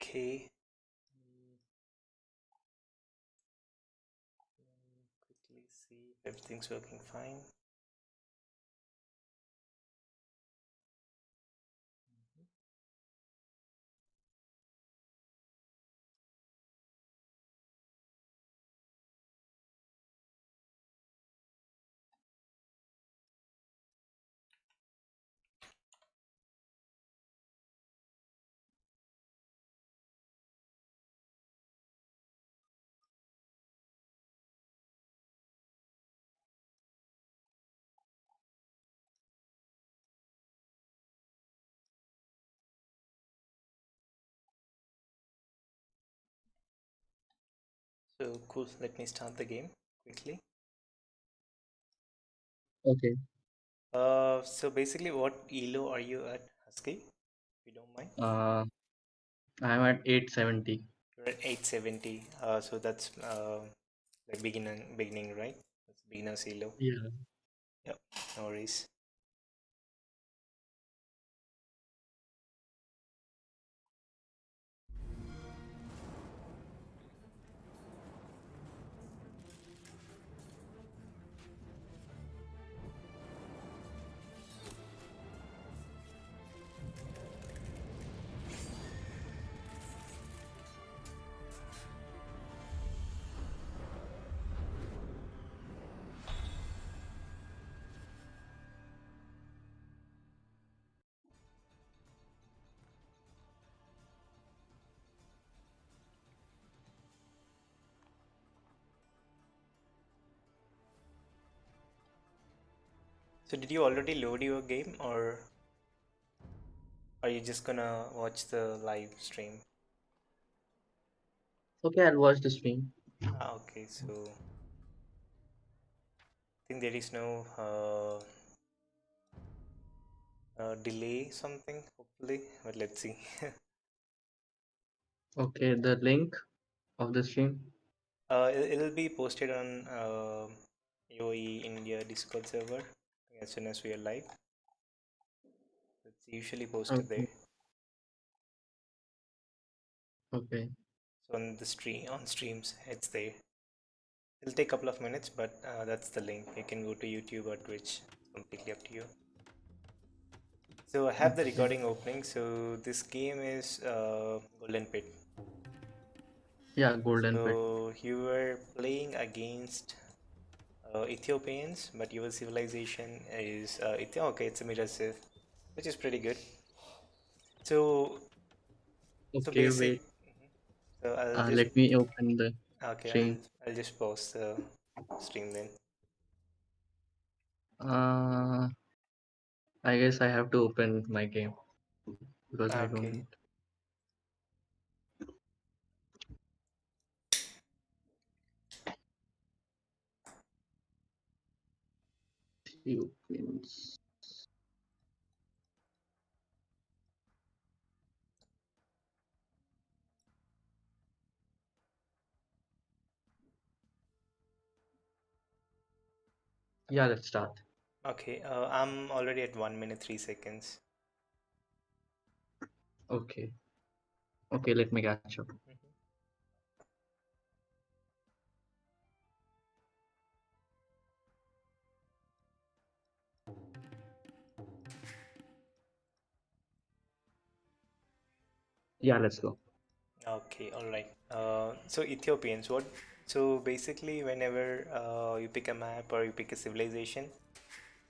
Okay. Quickly see if everything's working fine. So cool. Let me start the game quickly. Okay. So basically, what elo are you at, Husky? If you don't mind. Uh, I'm at 870. You're at 870. So that's like beginning, right? That's beginner's elo. Yeah. Yep. No worries. So did you already load your game, or are you just gonna watch the live stream? Okay, I'll watch the stream. Okay. So I think there is no delay something, hopefully, but let's see. Okay, the link of the stream. It'll be posted on AOE India Discord server as soon as we are live. It's usually posted there. Okay. Okay. So on the stream, on streams, it's there. It'll take a couple of minutes, but that's the link. You can go to YouTube or Twitch. It's completely up to you. So I have the Okay. recording opening. So this game is Golden Pit. Yeah, golden pit. So you were playing against Ethiopians, but your civilization is okay. It's a mirror civ, which is pretty good. So so Okay, basic. wait. So I'll just Let me open the okay. I'll stream. I'll just pause the stream then. Uh, I guess I have to open my game because I Okay. don't. Ethiopians. Yeah, let's start. Okay. I'm already at 1 minute 3 seconds. Okay. Okay, let me catch up. Mhm. Yeah, let's go. Okay. All right. So Ethiopians. What? So basically, whenever you pick a map or you pick a civilization,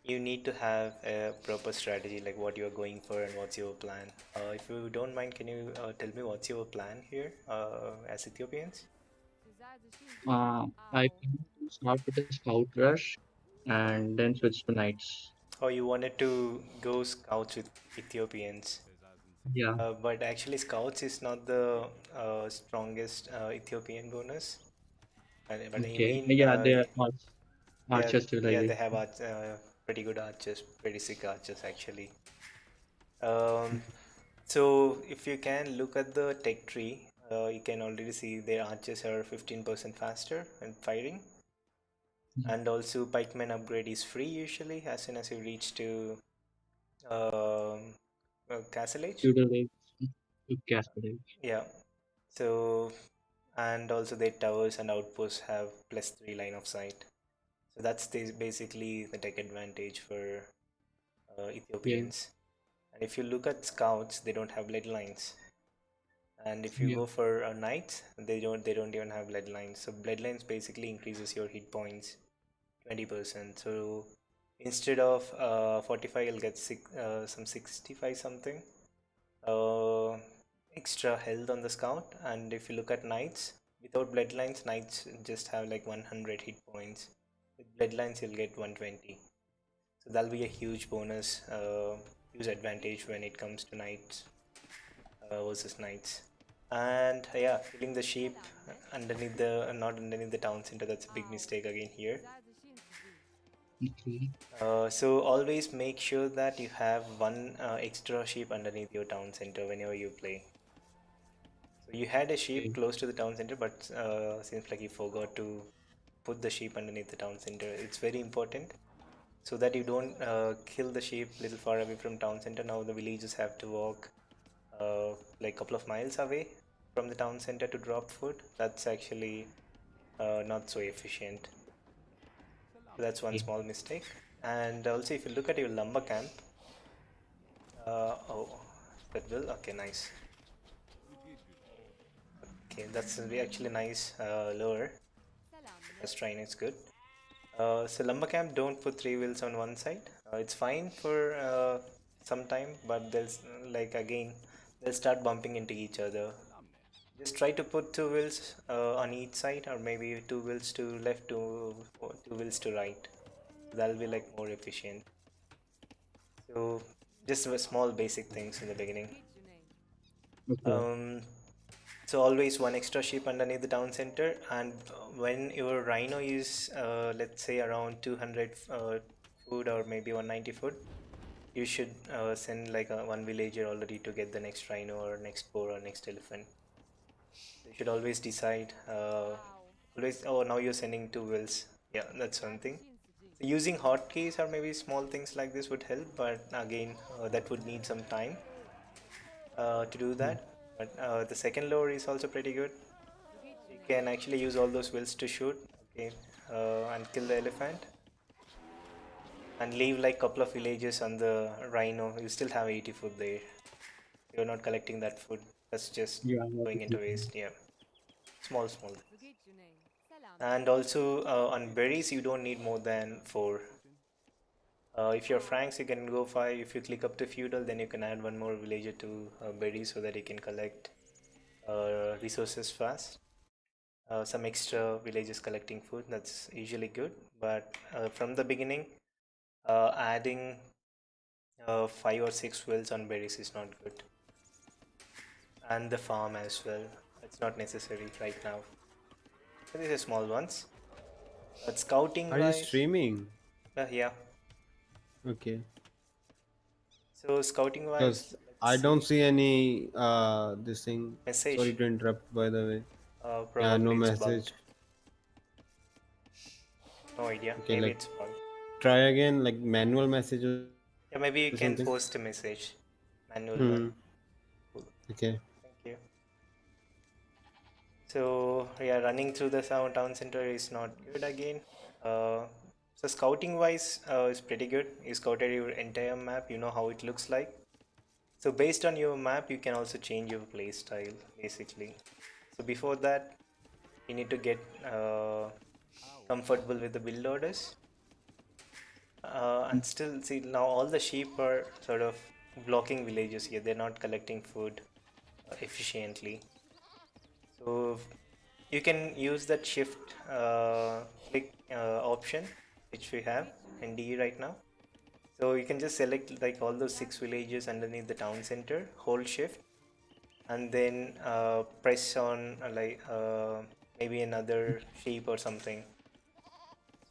you need to have a proper strategy, like what you're going for and what's your plan. If you don't mind, can you tell me what's your plan here as Ethiopians? I plan to start with a scout rush and then switch to knights. Or you wanted to go scouts with Ethiopians? Yeah. But actually, scouts is not the strongest Ethiopian bonus. But I Okay. mean, Yeah, they are archer yeah, they civilization. have pretty good archers, pretty sick archers actually. Um, so if you can look at the tech tree, you can already see their archers are 15% faster in firing, and also pikeman upgrade is free usually as soon as you reach to um, castle age. Feudal waves. Cascading. Yeah. So, and also their towers and outposts have +3 line of sight. So that's basically the tech advantage for Yeah. Ethiopians. And if you look at scouts, they don't have bloodlines. And if you Yeah. go for knights, they don't even have bloodlines. So bloodlines basically increases your hit points 20%. So instead of 45, you'll get some 65 something uh, extra health on the scout. And if you look at knights, without bloodlines, knights just have like 100 hit points. With bloodlines, you'll get 120. So that'll be a huge bonus, huge advantage when it comes to knights versus knights. And yeah, killing the sheep underneath the not underneath the town center, that's a big mistake again here. Okay. So always make sure that you have one extra sheep underneath your town center whenever you play. So you had a sheep Okay. close to the town center, but seems like you forgot to put the sheep underneath the town center. It's very important so that you don't kill the sheep little far away from town center. Now the villagers have to walk like a couple of miles away from the town center to drop food. That's actually not so efficient. So that's one Okay. small mistake. And also, if you look at your lumber camp, oh, that will okay, nice. Okay, that's actually nice lure. First trying is good. So lumber camp, don't put three wheels on one side. It's fine for some time, but there's like again they'll start bumping into each other. Just try to put two wheels on each side, or maybe two wheels to left, two wheels to right. That'll be like more efficient. So just small basic things in the beginning. Okay. Um, so always one extra sheep underneath the town center, and when your rhino is let's say around 200 food or maybe 190 food, you should send like one villager already to get the next rhino or next boar or next elephant. You should always decide. Always. Oh, now you're sending two wills. Yeah, that's one thing. So using hotkeys or maybe small things like this would help, but again, that would need some time to do Yeah. that. But the second lure is also pretty good. You can actually use all those wills to shoot, okay, and kill the elephant, and leave like couple of villages on the rhino. You still have 80 food there. You're not collecting that food. That's just Yeah. I got going into it. waste. Yeah, small. And also on berries, you don't need more than four. If you're Franks, you can go five. If you click up to feudal, then you can add one more villager to berries so that you can collect resources fast. Some extra villagers collecting food, that's usually good. But from the beginning, adding 5 or 6 wells on berries is not good. And the farm as well. It's not necessary right now. So these are small ones. But scouting Are you wise, streaming? yeah. Okay. So scouting wise, Because let's I don't see. see any this thing. Sorry Message. to interrupt by the way. Yeah, no Probably it's bugged. message. No idea. Okay, Maybe like it's bugged. try again, like manual message or something. Yeah, maybe you can post a message. Manual Hmm. one. Cool. Okay. Thank you. So yeah, running through the town center is not good again. Uh, so scouting wise is pretty good. You scouted your entire map. You know how it looks like. So based on your map, you can also change your play style basically. So before that, you need to get comfortable with the build orders. And still, see now all the sheep are sort of blocking villages here. They're not collecting food efficiently. So you can use that shift click option which we have in DE right now. So you can just select like all those 6 villages underneath the town center, hold shift, and then press on maybe another sheep or something.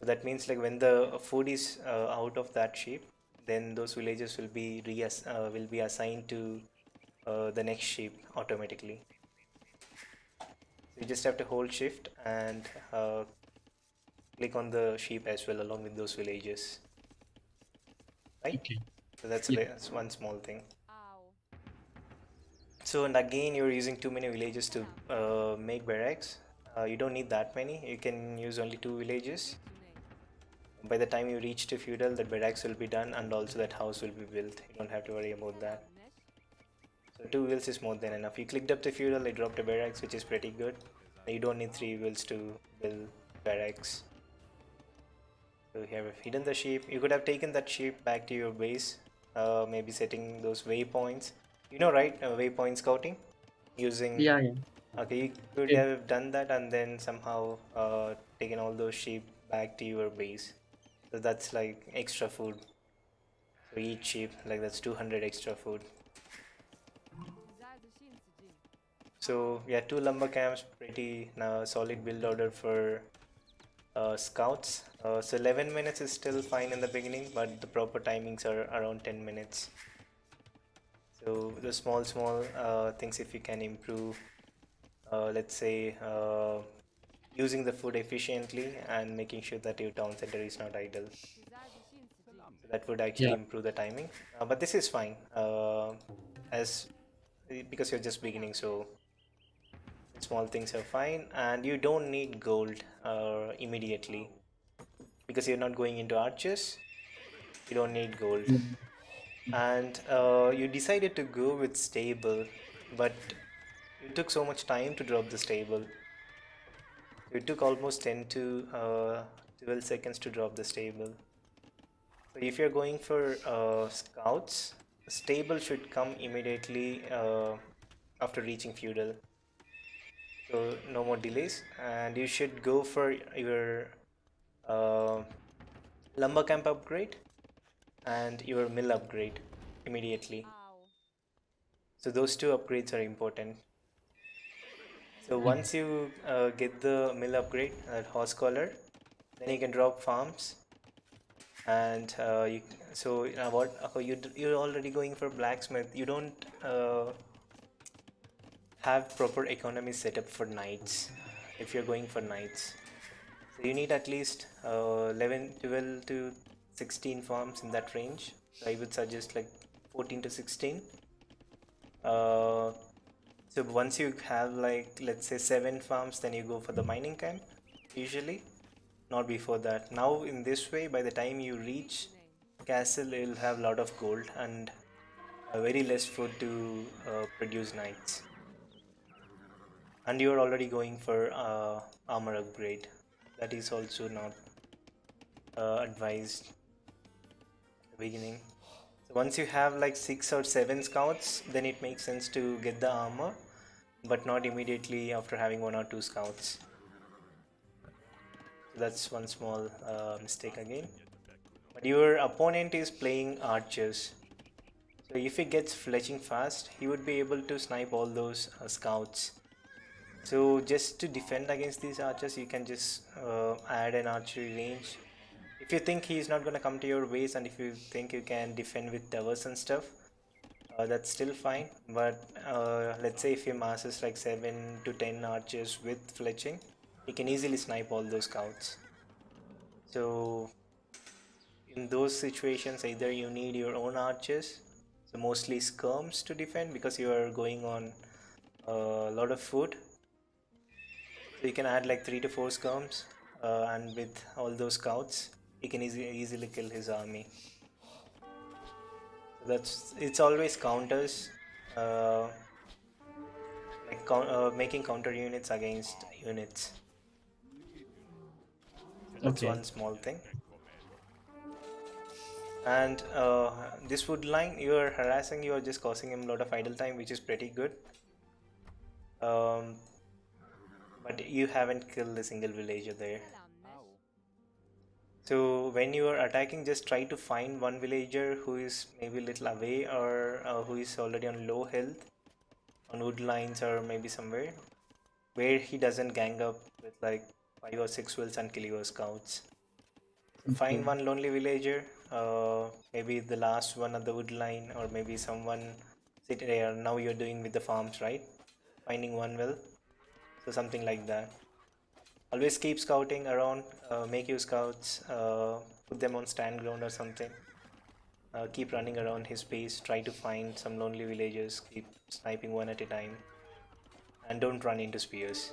So that means like when the food is out of that sheep, then those villages will be assigned to the next sheep automatically. So you just have to hold shift and click on the sheep as well along with those villages, right? Okay. So that's Yeah. that's one small thing. So So and again, you're using too many villages to make barracks. You don't need that many. You can use only 2 villages. By the time you reach to feudal, that barracks will be done, and also that house will be built. You don't have to worry about that. So 2 wheels is more than enough. You clicked up the feudal, they dropped a barracks, which is pretty good. You don't need 3 wheels to build barracks. So you have hidden the sheep. You could have taken that sheep back to your base, maybe setting those waypoints. You know, right? Waypoint scouting using. Yeah, yeah. Okay, you could Okay. have done that and then somehow taken all those sheep back to your base. So that's like extra food. So each sheep, like that's 200 extra food. So yeah, 2 lumber camps, pretty solid build order for scouts. So 11 minutes is still fine in the beginning, but the proper timings are around 10 minutes. So the small things, if you can improve, let's say using the food efficiently and making sure that your town center is not idle. So that would actually Yeah. improve the timing. But this is fine as because you're just beginning, so small things are fine, and you don't need gold immediately because you're not going into arches. You don't need gold, Mm. and you decided to go with stable, but it took so much time to drop the stable. It took almost 10 to 12 seconds to drop the stable. So if you're going for scouts, stable should come immediately after reaching feudal. So no more delays, and you should go for your uh, lumber camp upgrade and your mill upgrade immediately. So those two upgrades are important. So once you get the mill upgrade at horse collar, then you can drop farms, and you're already going for blacksmith. You don't have proper economy set up for knights if you're going for knights. So you need at least 11, 12 to 16 farms in that range. So I would suggest like 14 to 16. Uh, so once you have like let's say 7 farms, then you go for the mining camp usually, not before that. Now in this way, by the time you reach castle, you'll have a lot of gold and very less food to produce knights. And you're already going for armor upgrade. That is also not advised at the beginning. So once you have like 6 or 7 scouts, then it makes sense to get the armor, but not immediately after having 1 or 2 scouts. So that's one small mistake again. But your opponent is playing archers. So if he gets fletching fast, he would be able to snipe all those scouts. So just to defend against these archers, you can just add an archery range. If you think he's not going to come to your base, and if you think you can defend with towers and stuff, that's still fine. But let's say if he masses like 7 to 10 archers with fletching, he can easily snipe all those scouts. So in those situations, either you need your own archers, so mostly skirms to defend because you are going on a lot of food. So you can add like 3 to 4 skirms, and with all those scouts, he can easily kill his army. So it's always counters, uh, making counter units against units. So that's Okay. one small thing. And this wood line, you are harassing, you are just causing him a lot of idle time, which is pretty good. But you haven't killed a single villager there. So when you are attacking, just try to find one villager who is maybe a little away, or who is already on low health, on wood lines or maybe somewhere, where he doesn't gang up with like 5 or 6 wills and kill your scouts. So Okay. find one lonely villager, maybe the last one at the wood line, or maybe someone sitting there. Now you're doing with the farms, right? Finding one well, so something like that. Always keep scouting around, make your scouts, put them on stand ground or something. keep running around his base, try to find some lonely villagers, keep sniping one at a time, and don't run into spears.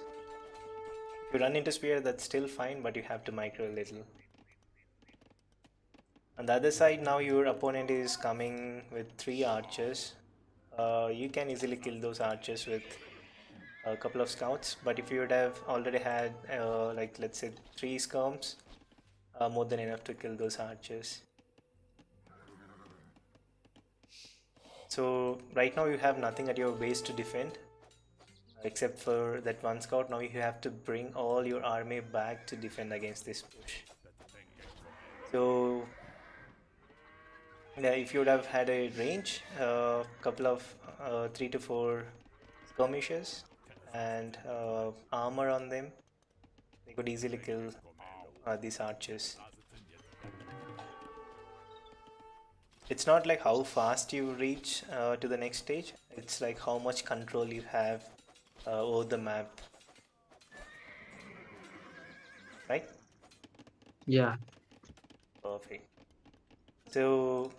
If you run into spear, that's still fine, but you have to micro a little. On the other side, now your opponent is coming with 3 archers. You can easily kill those archers with a couple of scouts, but if you would have already had like let's say 3 skirms, more than enough to kill those archers. So right now you have nothing at your base to defend except for that one scout. Now you have to bring all your army back to defend against this push. So yeah, if you would have had a range, couple of 3 to 4 skirmishes and armor on them, they could easily kill these archers. It's not like how fast you reach to the next stage, it's like how much control you have over the map, right? Yeah. Perfect. So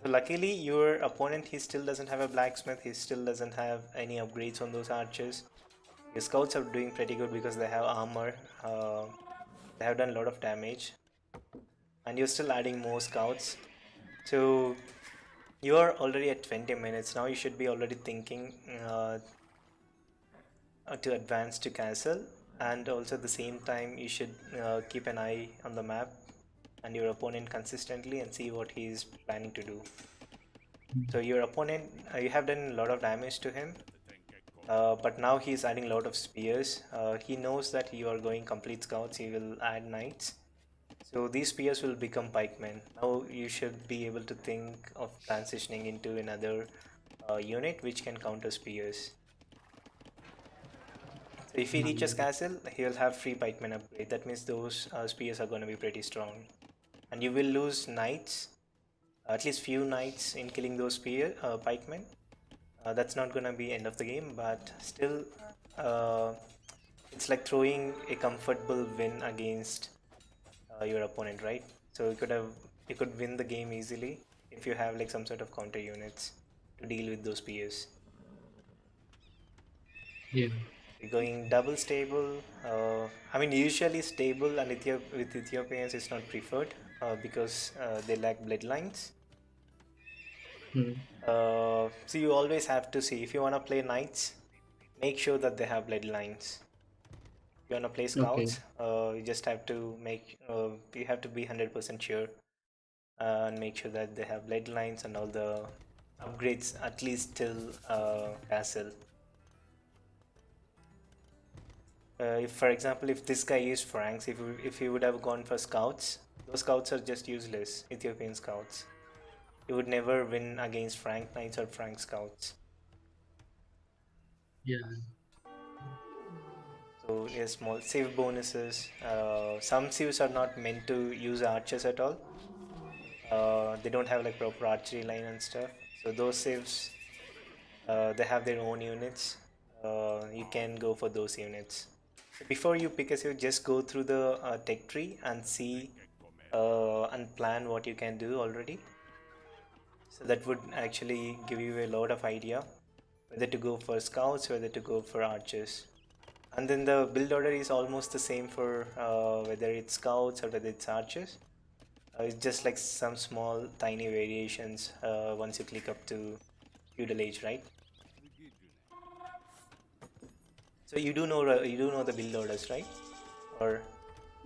luckily your opponent, he still doesn't have a blacksmith, he still doesn't have any upgrades on those archers. Your scouts are doing pretty good because they have armor, they have done a lot of damage, and you're still adding more scouts. So you are already at 20 minutes now. You should be already thinking to advance to castle, and also at the same time you should keep an eye on the map and your opponent consistently and see what he is planning to do. So your opponent, you have done a lot of damage to him, but now he is adding a lot of spears. He knows that you are going complete scouts, he will add knights. So these spears will become pikemen. Now you should be able to think of transitioning into another unit which can counter spears. So if he reaches castle, he'll have free pikemen upgrade. That means those spears are going to be pretty strong. And you will lose knights, at least few knights in killing those pikemen. That's not going to be end of the game, but still it's like throwing a comfortable win against your opponent, right? So you could win the game easily if you have like some sort of counter units to deal with those spears. Yeah. Going double stable, I mean usually stable and with Ethiopians is not preferred because they lack bloodlines. So you always have to see, if you want to play knights, make sure that they have bloodlines. If you want to play scouts, you just have to you have to be 100% sure and make sure that they have bloodlines and all the upgrades at least till castle. If, for example, if this guy used Franks, if he would have gone for scouts, those scouts are just useless, Ethiopian scouts. You would never win against Frank Knights or Frank Scouts. Yeah. So yes, small save bonuses. Some civs are not meant to use archers at all. They don't have like proper archery line and stuff. So those civs, they have their own units. You can go for those units. Before you pick a civ, just go through the tech tree and see and plan what you can do already. So that would actually give you a lot of idea whether to go for scouts, whether to go for archers. And then the build order is almost the same for whether it's scouts or whether it's archers. It's just like some small tiny variations once you click up to feudal age, right? So you do know the build orders, right? Or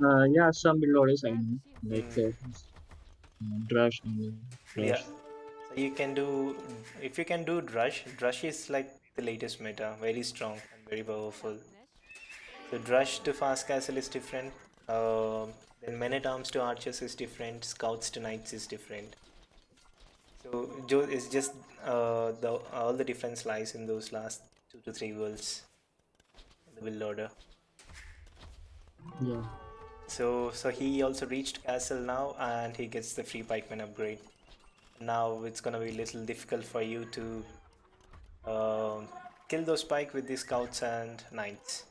Yeah, some build orders I know, like Drush and yeah, Drush. so you can do, if you can do Drush. Drush is like the latest meta, very strong and very powerful. So Drush to fast castle is different. Then men at arms to archers is different. Scouts to knights is different. So it's just all the difference lies in those last 2 to 3 worlds in the build order. Yeah. So he also reached castle now, and he gets the free pikeman upgrade. Now it's gonna be a little difficult for you to kill those pike with the scouts and knights.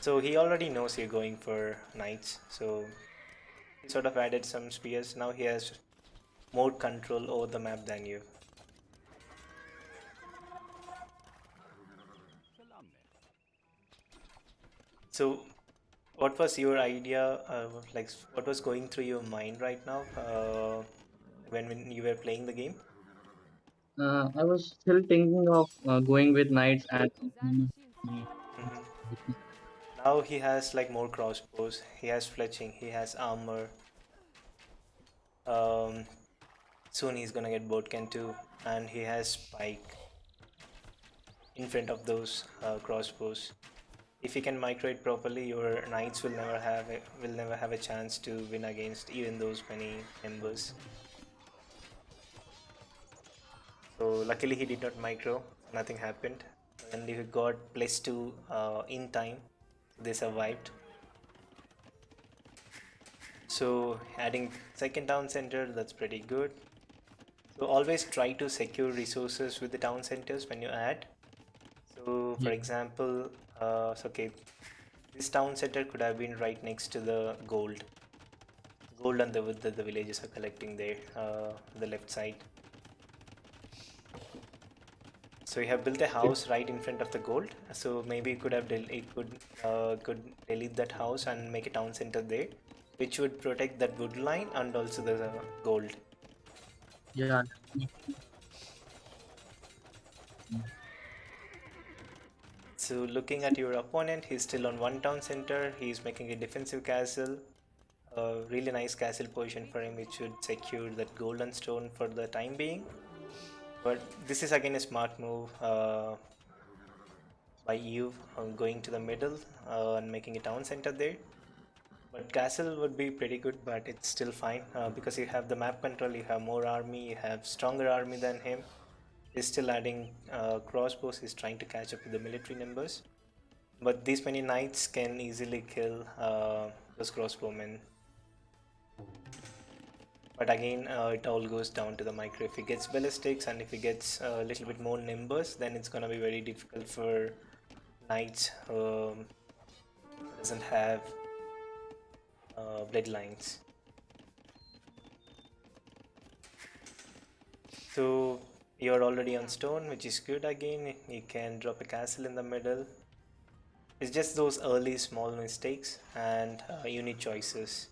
So he already knows you're going for knights, so he sort of added some spears. Now he has more control over the map than you. So what was your idea, like what was going through your mind right now when you were playing the game? I was still thinking of going with knights and Mhm. Now he has like more crossbows, he has fletching, he has armor. Um, Soon he's gonna get Bodkin too, and he has spike in front of those crossbows. If you can micro it properly, your knights will never have a chance to win against even those many members. So luckily he did not micro, nothing happened, and he got +2 in time. They survived. So adding second town center, that's pretty good. So always try to secure resources with the town centers when you add. So for yeah, example, okay, this town center could have been right next to the gold and the wood that the villagers are collecting there, the left side. So you have built a house right in front of the gold. So maybe you could have could delete that house and make a town center there, which would protect that wood line and also the gold. yeah, So looking at your opponent, he's still on one town center. He's making a defensive castle. A really nice castle position for him, which should secure that golden stone for the time being. But this is again a smart move by you going to the middle and making a town center there. But castle would be pretty good, but it's still fine because you have the map control, you have more army, you have stronger army than him. He's still adding crossbows, he's trying to catch up with the military numbers. But these many knights can easily kill those crossbowmen. But again, it all goes down to the micro. If he gets ballistics and if he gets a little bit more numbers, then it's gonna be very difficult for knights who doesn't have bloodlines. So you're already on stone, which is good again. You can drop a castle in the middle. It's just those early small mistakes and you need choices.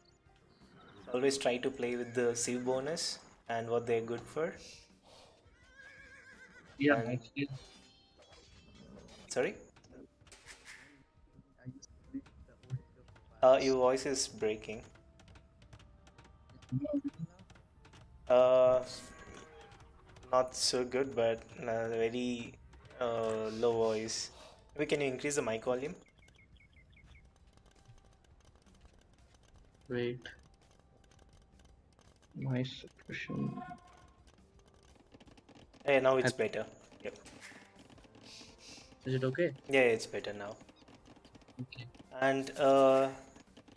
Always try to play with the sieve bonus and what they're good for. yeah. And Actually, sorry, I just played the old Age of Empires. your voice is breaking. You know, Uh, Not so good, but very low voice. Maybe can you increase the mic volume? wait, my suppression. Yeah, now it's better. Yep. Is it okay? Yeah, it's better now. Okay. And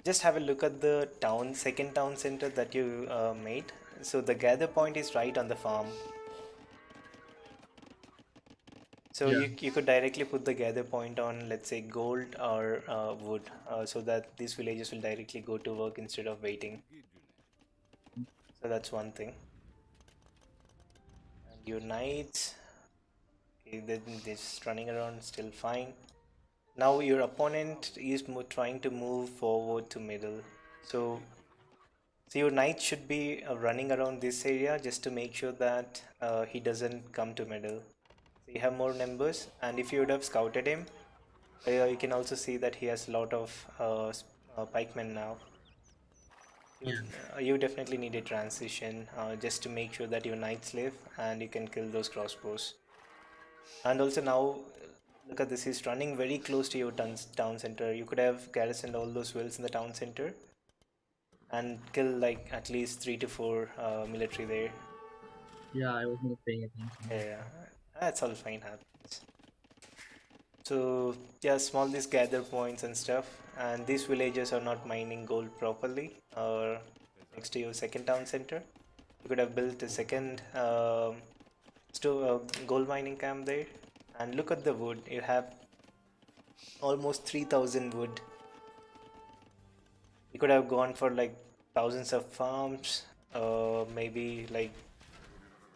just have a look at the second town center that you made. So the gather point is right on the farm. So Yeah, you could directly put the gather point on, let's say, gold or wood, so that these villages will directly go to work instead of waiting. So that's one thing. And your knights, okay, they're just running around still fine. Now your opponent is trying to move forward to middle. So your knight should be running around this area just to make sure that he doesn't come to middle. So you have more numbers, and if you would have scouted him, you can also see that he has a lot of pikemen now. yeah, You definitely need a transition just to make sure that your knights live and you can kill those crossbows. And also now, look at this, he's running very close to your town center. You could have garrisoned all those wells in the town center and kill like at least 3 to 4 military there. yeah. I was not paying attention. Yeah, that's all fine happens. So yeah, small these gather points and stuff, and these villagers are not mining gold properly or next to your second town center. You could have built a second gold mining camp there. And look at the wood, you have almost 3000 wood. You could have gone for like thousands of farms, maybe like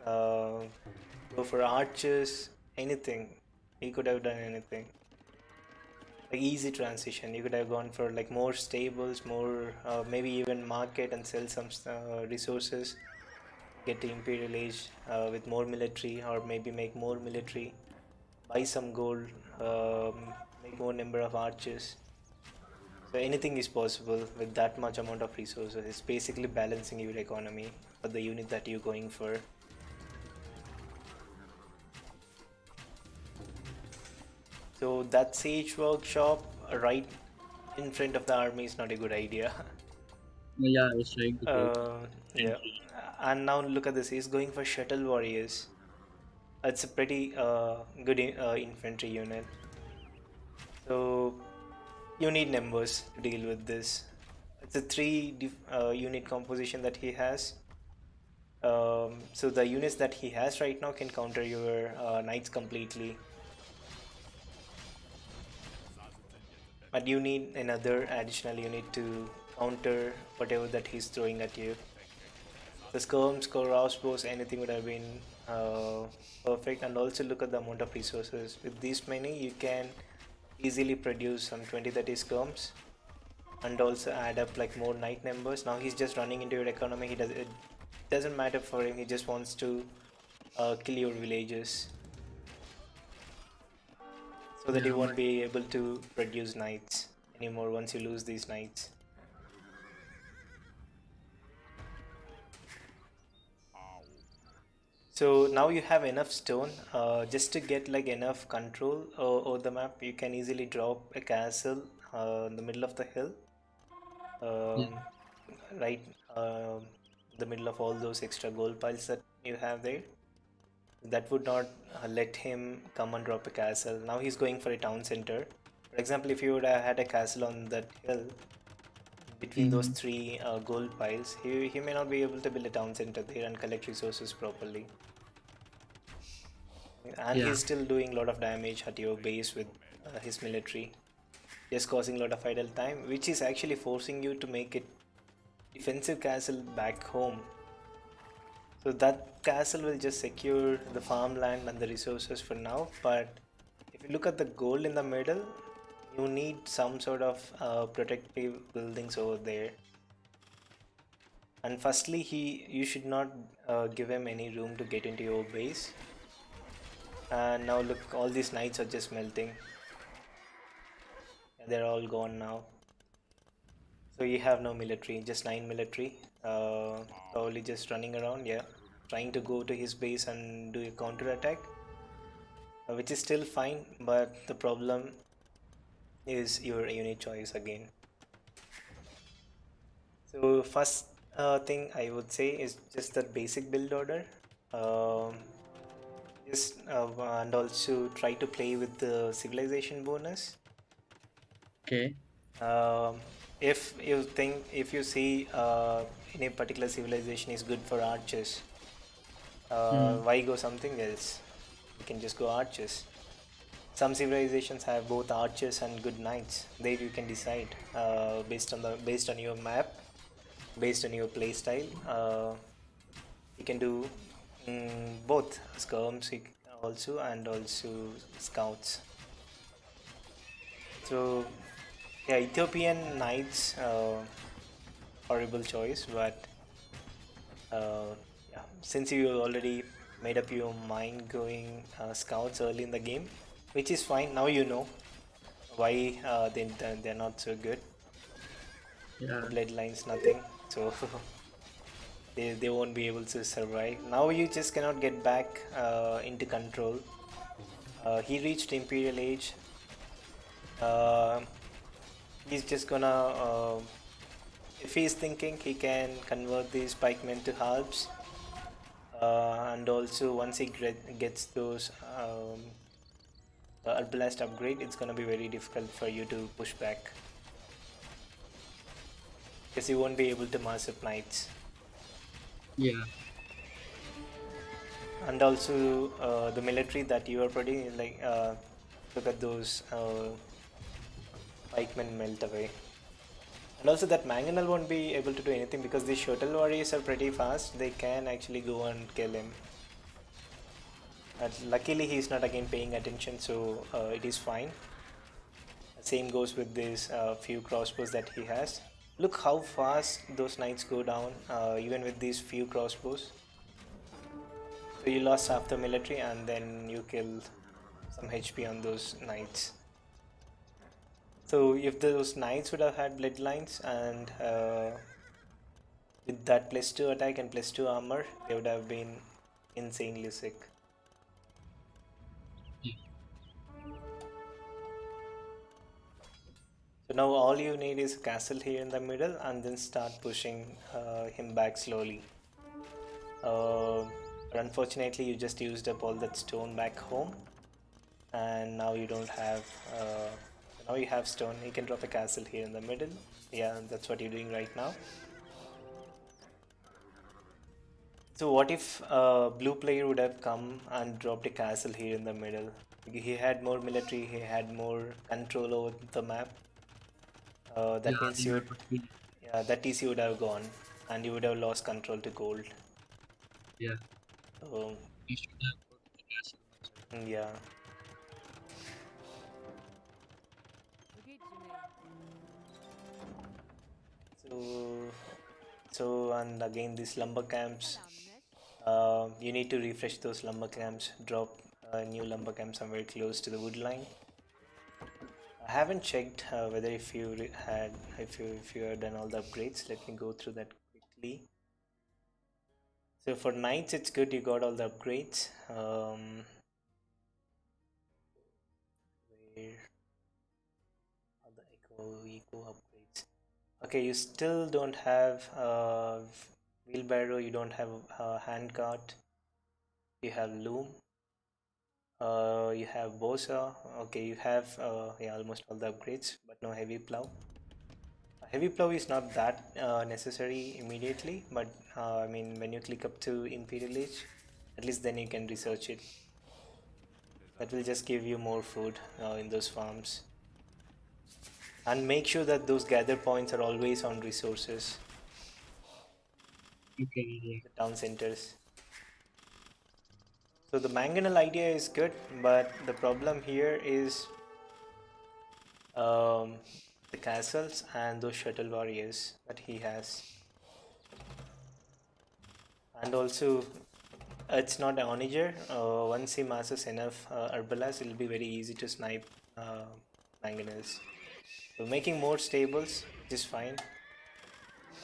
go for archers, anything. He could have done anything. Like easy transition. You could have gone for like more stables, more maybe even market and sell some resources. Get the Imperial Age with more military, or maybe make more military. Buy some gold, make more number of archers. So anything is possible with that much amount of resources. It's basically balancing your economy for the unit that you're going for. So that siege workshop right in front of the army is not a good idea. Yeah, I was trying to say. Yeah. And now look at this. He's going for shuttle warriors. It's a pretty good infantry unit. So you need numbers to deal with this. It's a unit composition that he has. So the units that he has right now can counter your knights completely. But you need another additional unit to counter whatever that he's throwing at you. The skirms, crossbows, anything would have been perfect. And also look at the amount of resources. With these many, you can easily produce some 20-30 skirms and also add up like more knight numbers. Now he's just running into your economy. It doesn't matter for him. He just wants to kill your villages, so that you won't be able to produce knights anymore once you lose these knights. So now you have enough stone just to get like enough control over the map. You can easily drop a castle in the middle of the hill, right in the middle of all those extra gold piles that you have there. That would not let him come and drop a castle. Now he's going for a town center. For example, if you would have had a castle on that hill between those three gold piles, he may not be able to build a town center there and collect resources properly. And he's still doing a lot of damage at your base with his military, just causing a lot of idle time, which is actually forcing you to make it defensive castle back home. So that castle will just secure the farmland and the resources for now, but if you look at the gold in the middle, you need some sort of protective buildings over there. And firstly, you should not give him any room to get into your base. And now look, all these knights are just melting. They're all gone now. So you have no military, just 9 military. Probably just running around, yeah, trying to go to his base and do a counter attack, which is still fine, but the problem is your unit choice again. So first thing I would say is just the basic build order. And also try to play with the civilization bonus. Okay. If you see any particular civilization is good for archers, why go something else? You can just go archers. Some civilizations have both archers and good knights. There you can decide based on your map, based on your playstyle. You can do both skirms also and also scouts. So yeah, Ethiopian knights, horrible choice, but yeah, since you already made up your mind going scouts early in the game, which is fine. Now you know why they're not so good. Yeah. Bloodlines, nothing. So they won't be able to survive. Now you just cannot get back into control. He reached Imperial Age. He's just gonna if he's thinking, he can convert these pikemen to halbs, and also once he gets those Arbalest upgrade, it's gonna be very difficult for you to push back, because you won't be able to mass up knights. Yeah. And also the military that you are putting, like look at those pikemen melt away. And also that Mangonel won't be able to do anything because these shuttle warriors are pretty fast. They can actually go and kill him. Luckily he's not again paying attention, so it is fine. Same goes with these few crossbows that he has. Look how fast those knights go down, even with these few crossbows. So you lost half the military and then you kill some HP on those knights. So if those knights would have had bloodlines and with that +2 attack and +2 armor, they would have been insanely sick. So now all you need is a castle here in the middle and then start pushing him back slowly. But unfortunately you just used up all that stone back home, and now you don't have now you have stone. You can drop a castle here in the middle. Yeah, that's what you're doing right now. So what if blue player would have come and dropped a castle here in the middle? He had more military, he had more control over the map. That means you would, yeah, that TC would have gone and you would have lost control to gold. Yeah. So, You should have put the castle. yeah. So and again these lumber camps, you need to refresh those lumber camps, drop a new lumber camp somewhere close to the wood line. I haven't checked whether if you had done all the upgrades. Let me go through that quickly. So for knights it's good you got all the upgrades. Where are the eco upgrades? Okay, you still don't have wheelbarrow, you don't have handcart, you have loom, you have bosa. Okay, you have yeah, almost all the upgrades, but no heavy plow. Heavy plow is not that necessary immediately, but I mean when you click up to Imperial Age, at least then you can research it. That will just give you more food in those farms. And make sure that those gather points are always on resources. Okay, yeah. The town centers. So the mangonel idea is good, but the problem here is the castles and those shuttle warriors that he has. And also it's not an onager. Once he masters enough Urbalas, it will be very easy to snipe mangonels. So making more stables is fine.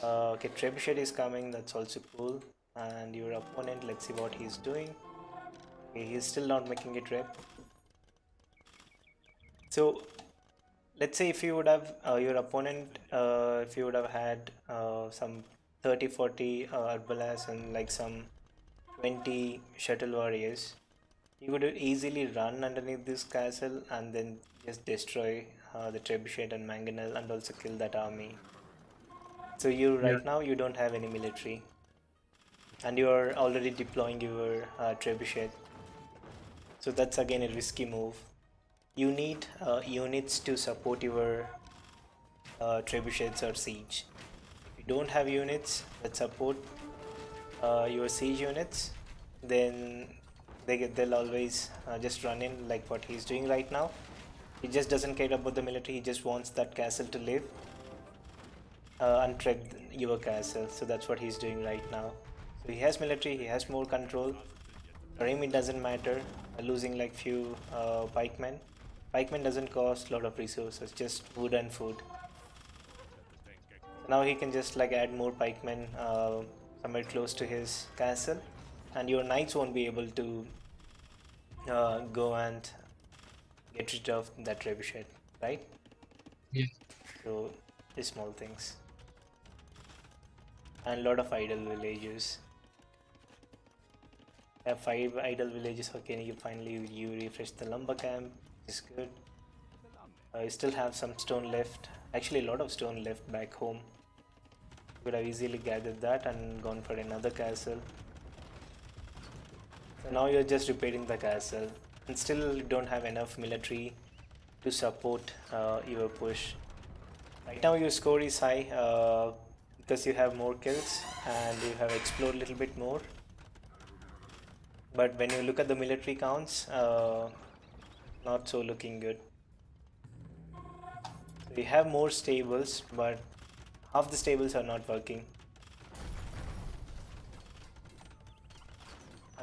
Okay, Trebuchet is coming, that's also cool. And your opponent, let's see what he's doing. Okay, he's still not making a trap. So let's say if you would have your opponent, if you would have had some 30-40 Urbalas and like some 20 shuttle warriors, you could easily run underneath this castle and then just destroy the Trebuchet and Mangonel and also kill that army. So you right now you don't have any military and you are already deploying your Trebuchet. So that's again a risky move. You need units to support your Trebuchets or siege. If you don't have units that support your siege units, then they'll always just run in like what he's doing right now. He just doesn't care about the military, he just wants that castle to live and trap your castle. So that's what he's doing right now. So he has military, he has more control. For him it doesn't matter losing like few pikemen. Pikemen doesn't cost a lot of resources, just wood and food. So now he can just like add more pikemen somewhere close to his castle, and your knights won't be able to go and get rid of that trebuchet, right? Yeah. So these small things. And a lot of idle villages. I have 5 idle villages. Okay, you finally refresh the lumber camp, which is good. You still have some stone left. Actually, a lot of stone left back home. You could have easily gathered that and gone for another castle. So now you're just repairing the castle, and still you don't have enough military to support your push. Right now your score is high because you have more kills and you have explored a little bit more. But when you look at the military counts, not so looking good. So you have more stables, but half the stables are not working.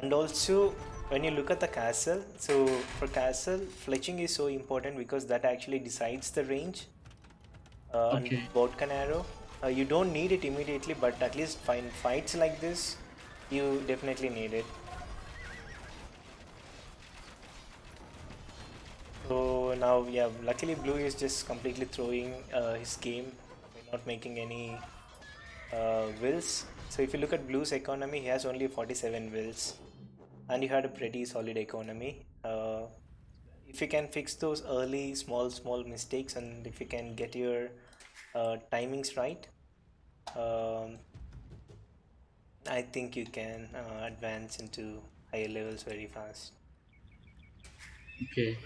And also when you look at the castle, so for castle, fletching is so important because that actually decides the range. And Okay. vodka arrow, you don't need it immediately, but at least find fights like this, you definitely need it. So now, yeah, luckily blue is just completely throwing his game by not making any wills. So if you look at blue's economy, he has only 47 wills, and you had a pretty solid economy. If you can fix those early small mistakes, and if you can get your timings right, um, I think you can advance into higher levels very fast. Okay.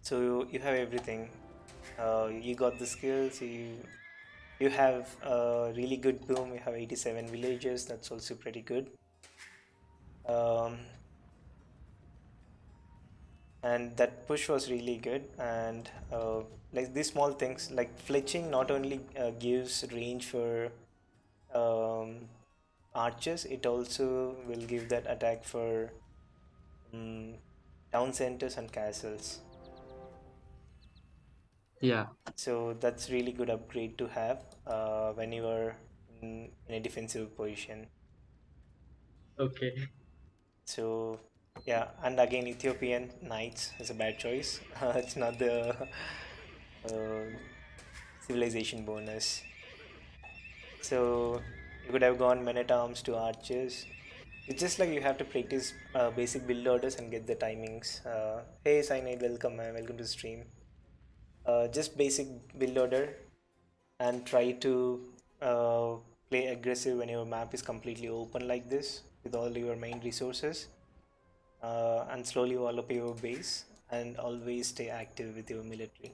So you have everything. You got the skills. You have a really good boom. You have 87 villages. That's also pretty good. Um, and that push was really good. And like these small things, like fletching, not only gives range for um, archers, it also will give that attack for um, town centers and castles. Yeah. So that's really good upgrade to have when you are in a defensive position. Okay. So yeah, and again Ethiopian Knights is a bad choice. It's not the uh, civilization bonus. So you could have gone men at arms to archers. It's just like you have to practice basic build orders and get the timings. Hey Cyanide, welcome man, welcome to the stream. Just basic build order and try to uh, play aggressive when your map is completely open like this with all your main resources, and slowly wall up your base and always stay active with your military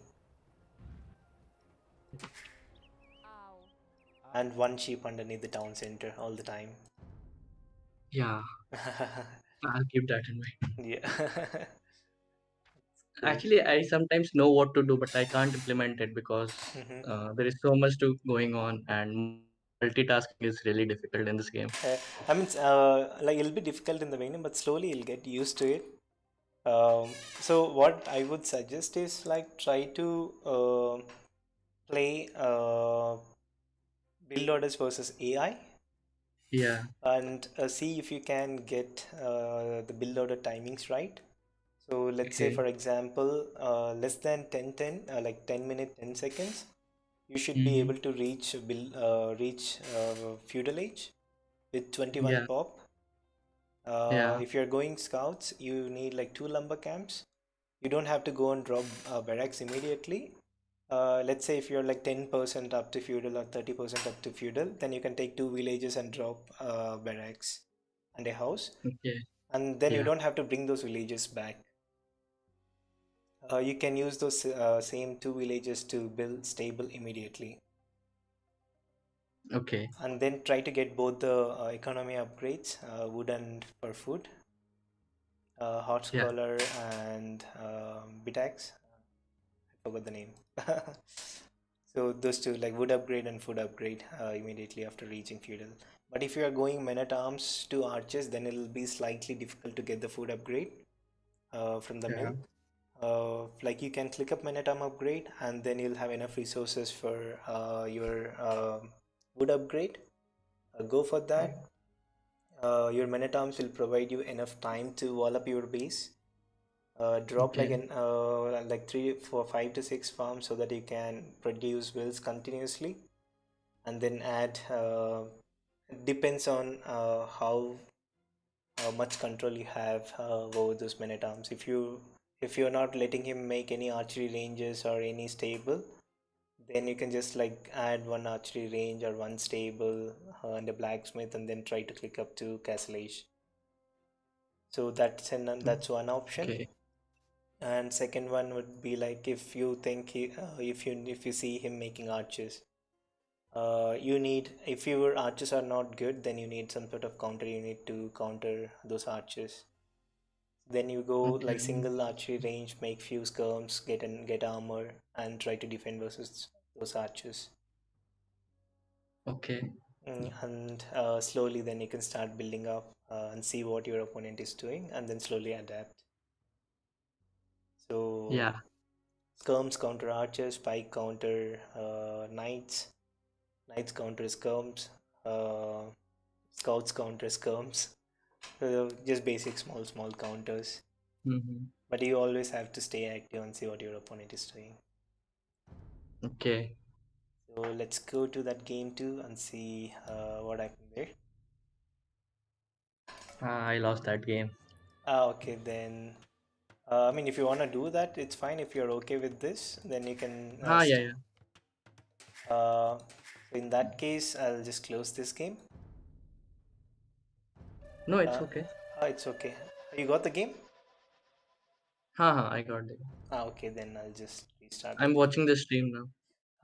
and one sheep underneath the town center all the time. Yeah. I'll keep that in mind. Yeah. Cool. Actually, I sometimes know what to do, but I can't implement it because Mhm. there is so much to going on, and multitasking is really difficult in this game. I mean, like it'll be difficult in the beginning, but slowly you'll get used to it. So what I would suggest is like try to play build orders versus AI Yeah. and see if you can get the build order timings right. So let's say Okay. for example, less than 10 like 10 minutes 10 seconds, you should be Hmm. able to reach feudal age with 21 Yeah. pop. Yeah. If you're going scouts, you need like two lumber camps. You don't have to go and drop barracks immediately. Let's say if you're like 10% up to feudal or 30% up to feudal, then you can take two villages and drop barracks and a house, Okay. and then you Yeah. don't have to bring those villages back. You can use those same two villages to build stable immediately, Okay. and then try to get both the economy upgrades, wood and for food, hot Yeah. scholar and bitax. I forgot the name. So those two, like wood upgrade and food upgrade, immediately after reaching feudal. But if you are going men at arms to archers, then it'll be slightly difficult to get the food upgrade from the Yeah. mill. Like you can click up men at arm upgrade, and then you'll have enough resources for your wood upgrade. Go for that. Your men at arms will provide you enough time to wall up your base. Drop like Okay. an like 3 4 5 to 6 farms so that you can produce wills continuously, and then add depends on how much control you have over those men at arms. If you're not letting him make any archery ranges or any stable, then you can just like add one archery range or one stable and a blacksmith, and then try to click up to castle age. So that's one option. Okay. And second one would be like if you think if you see him making arches, you need, if your arches are not good, then you need some sort of counter. You need to counter those arches. Then you go like Okay. single archery range, make few skirms, get armor, and try to defend versus those archers. Okay. And slowly, then you can start building up and see what your opponent is doing, and then slowly adapt. So Yeah. skirms counter archers, spike counter knights, knights counter skirms, uh, scouts counter skirms. Just basic small counters. Mm-hmm. But you always have to stay active and see what your opponent is doing. Okay. So let's go to that game too and see what happened there. I lost that game. Okay, then. I mean, if you want to do that, it's fine. If you're okay with this, then you can. Yeah, yeah. So in that case, I'll just close this game. No, it's Uh, okay. it's okay. You got the game? I got it. Okay, then I'll just restart the I'm game. watching the stream now.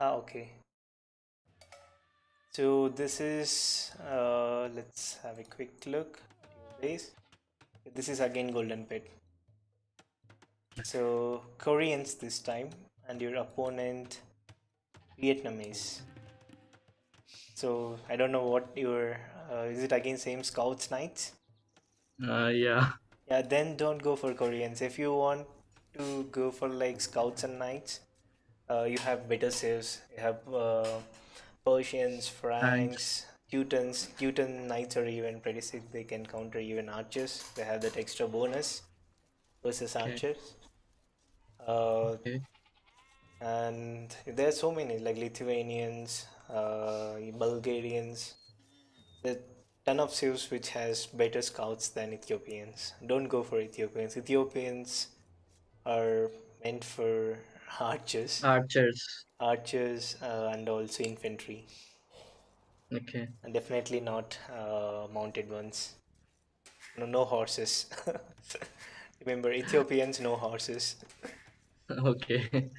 Okay. So this is. Let's have a quick look at your base. This is again Golden Pit. So Koreans this time, and your opponent Vietnamese. So I don't know what your is it again same Scouts Knights? Yeah. Yeah, then don't go for Koreans. If you want to go for like Scouts and Knights, you have better saves. You have Persians, Thanks. Franks, Teutons. Teuton Knights are even pretty sick. They can counter even archers. They have that extra bonus versus Okay. archers. Uh, Okay. and there are so many like Lithuanians, Bulgarians. There are ton of saves which has better scouts than Ethiopians. Don't go for Ethiopians. Ethiopians are meant for archers, Archers. and also infantry, Okay. and definitely not mounted ones. No, no horses. Remember, Ethiopians no horses. Okay.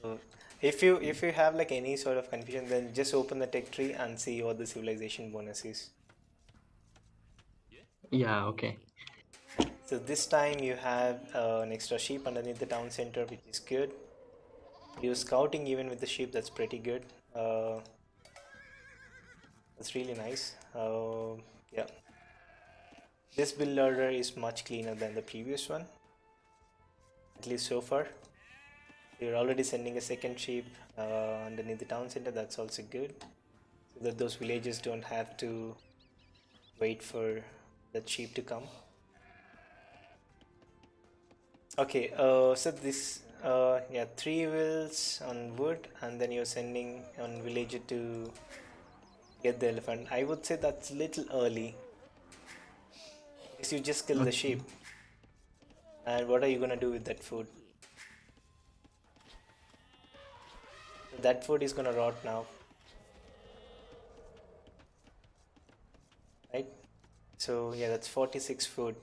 So if you have like any sort of confusion, then just open the tech tree and see what the civilization bonus is. Yeah, okay. So this time you have an extra sheep underneath the town center, which is good. You're scouting even with the sheep, that's pretty good. That's really nice. Yeah, this build order is much cleaner than the previous one, at least so far. You're already sending a second sheep underneath the town center, that's also good. So that those villagers don't have to wait for that sheep to come. Okay, so this, yeah, 3 wheels on wood, and then you're sending on villager to get the elephant. I would say that's little early because you just kill the Okay. sheep, and what are you gonna do with that food? That food is gonna rot now, right? So yeah, that's 46 food,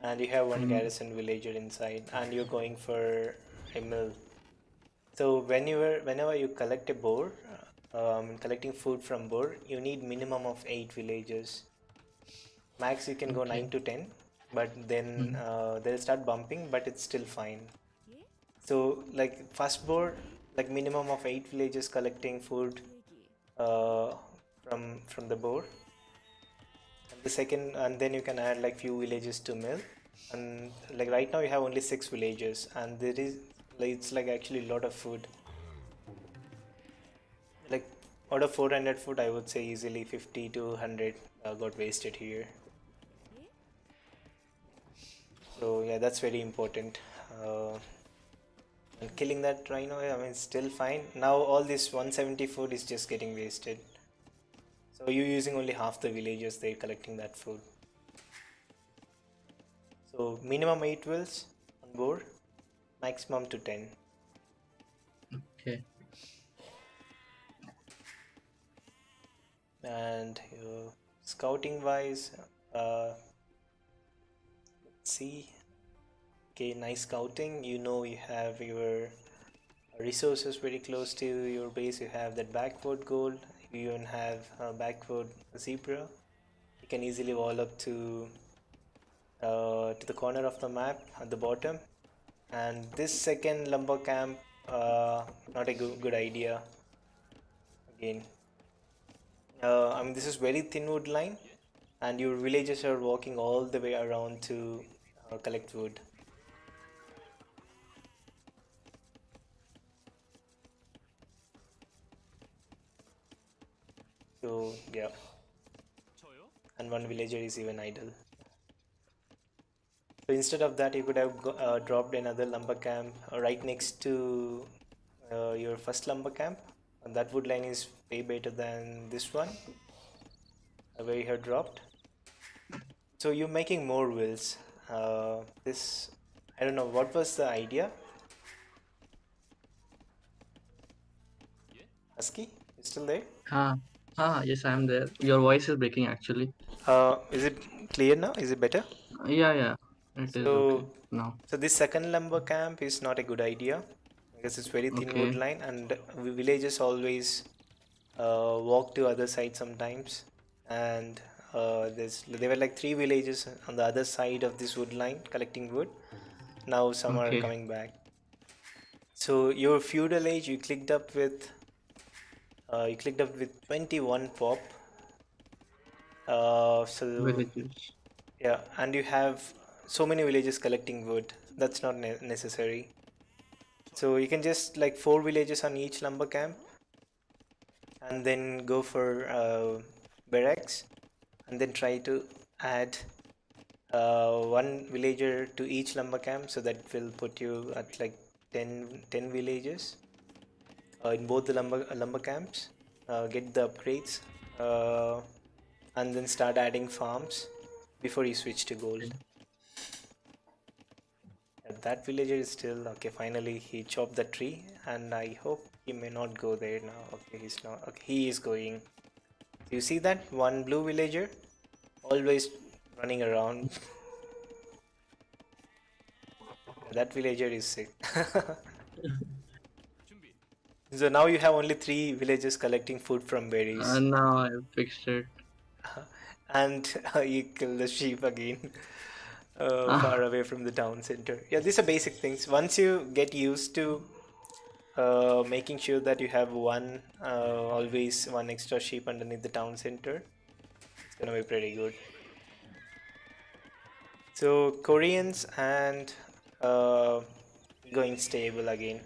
and you have one Mm, garrison villager inside, and you're going for a mill. So whenever you collect a boar, collecting food from boar, you need minimum of 8 villagers. Max you can go okay. 9 to 10, but then Mm, they'll start bumping, but it's still fine. So like first board, like minimum of 8 villagers collecting food uh, from the board, and the second, and then you can add like few villages to mill, and like right now you have only 6 villagers, and there is like it's like actually a lot of food. Like out of 400 food, I would say easily 50 to 100 got wasted here. So yeah, that's very important. Uh, and killing that rhino, I mean, still fine. Now all this 170 food is just getting wasted. So you're using only half the villagers. They're collecting that food. So minimum 8 wills on board, maximum to 10. okay. And scouting wise, uh, see. Okay, nice scouting. You know you have your resources very close to your base. You have that backward gold. You even have a backward zebra. You can easily wall up to the corner of the map at the bottom. And this second lumber camp, not a good idea. Again, I mean, this is very thin wood line, and your villagers are walking all the way around to collect wood. So yeah, and one villager is even idle. So instead of that, you could have dropped another lumber camp right next to your first lumber camp. And that wood line is way better than this one, where you have dropped. So you're making more wills. This, I don't know, what was the idea? Husky, you still there? Yes, I'm there. Your voice is breaking actually. Is it clear now? Is it better? Yeah, it is okay So, now. so this second lumber camp is not a good idea because it's very thin wood Okay, line, and villagers always walk to other side sometimes. And there were like 3 villages on the other side of this wood line collecting wood. Now some are okay. coming back. So your feudal age, you clicked up with 21 pop. So Villages. yeah, and you have so many villages collecting wood. That's not necessary. So you can just like 4 villages on each lumber camp, and then go for barracks, and then try to add one villager to each lumber camp, so that will put you at like 10 villages in both the lumber camps. Get the upgrades, and then start adding farms before you switch to gold. That villager is still okay. Finally, he chopped the tree, and I hope he may not go there now. Okay, he's not. Okay, he is going. You see that one blue villager always running around. That villager is sick. So now you have only 3 villagers collecting food from berries, Now I fixed it. and you kill the sheep again. Far Ah, away from the town center. Yeah, these are basic things. Once you get used to making sure that you have always one extra sheep underneath the town center, it's gonna be pretty good. So Koreans and uh, going stable again.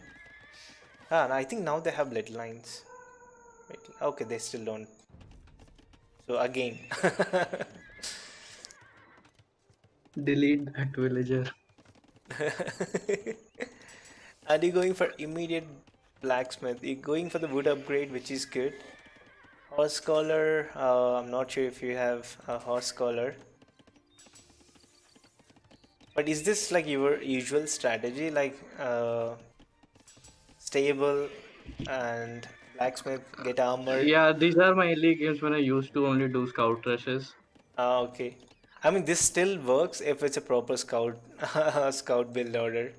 And I think now they have bloodlines. Wait, okay, they still don't. So again, delete that villager. and you're going for immediate blacksmith. You're going for the wood upgrade, which is good. Horse collar. I'm not sure if you have a horse collar. But is this like your usual strategy, like stable and blacksmith get armor? Yeah, these are my early games when I used to only do scout rushes. Ah, okay. I mean, this still works if it's a proper scout build order.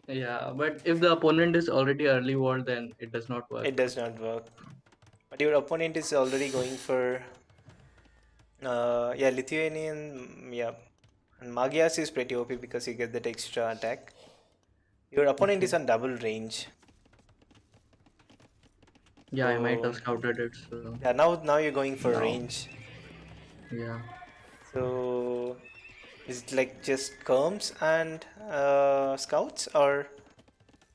Yeah, but if the opponent is already early war, then it does not work. It does not work. But your opponent is already going for yeah, Lithuanian, yeah. And Magyas is pretty OP because you get that extra attack. Your opponent is Okay. on double range. Yeah, I might So have scouted it. So yeah, now you're going for now, range. yeah, So is it like just comms and scouts, or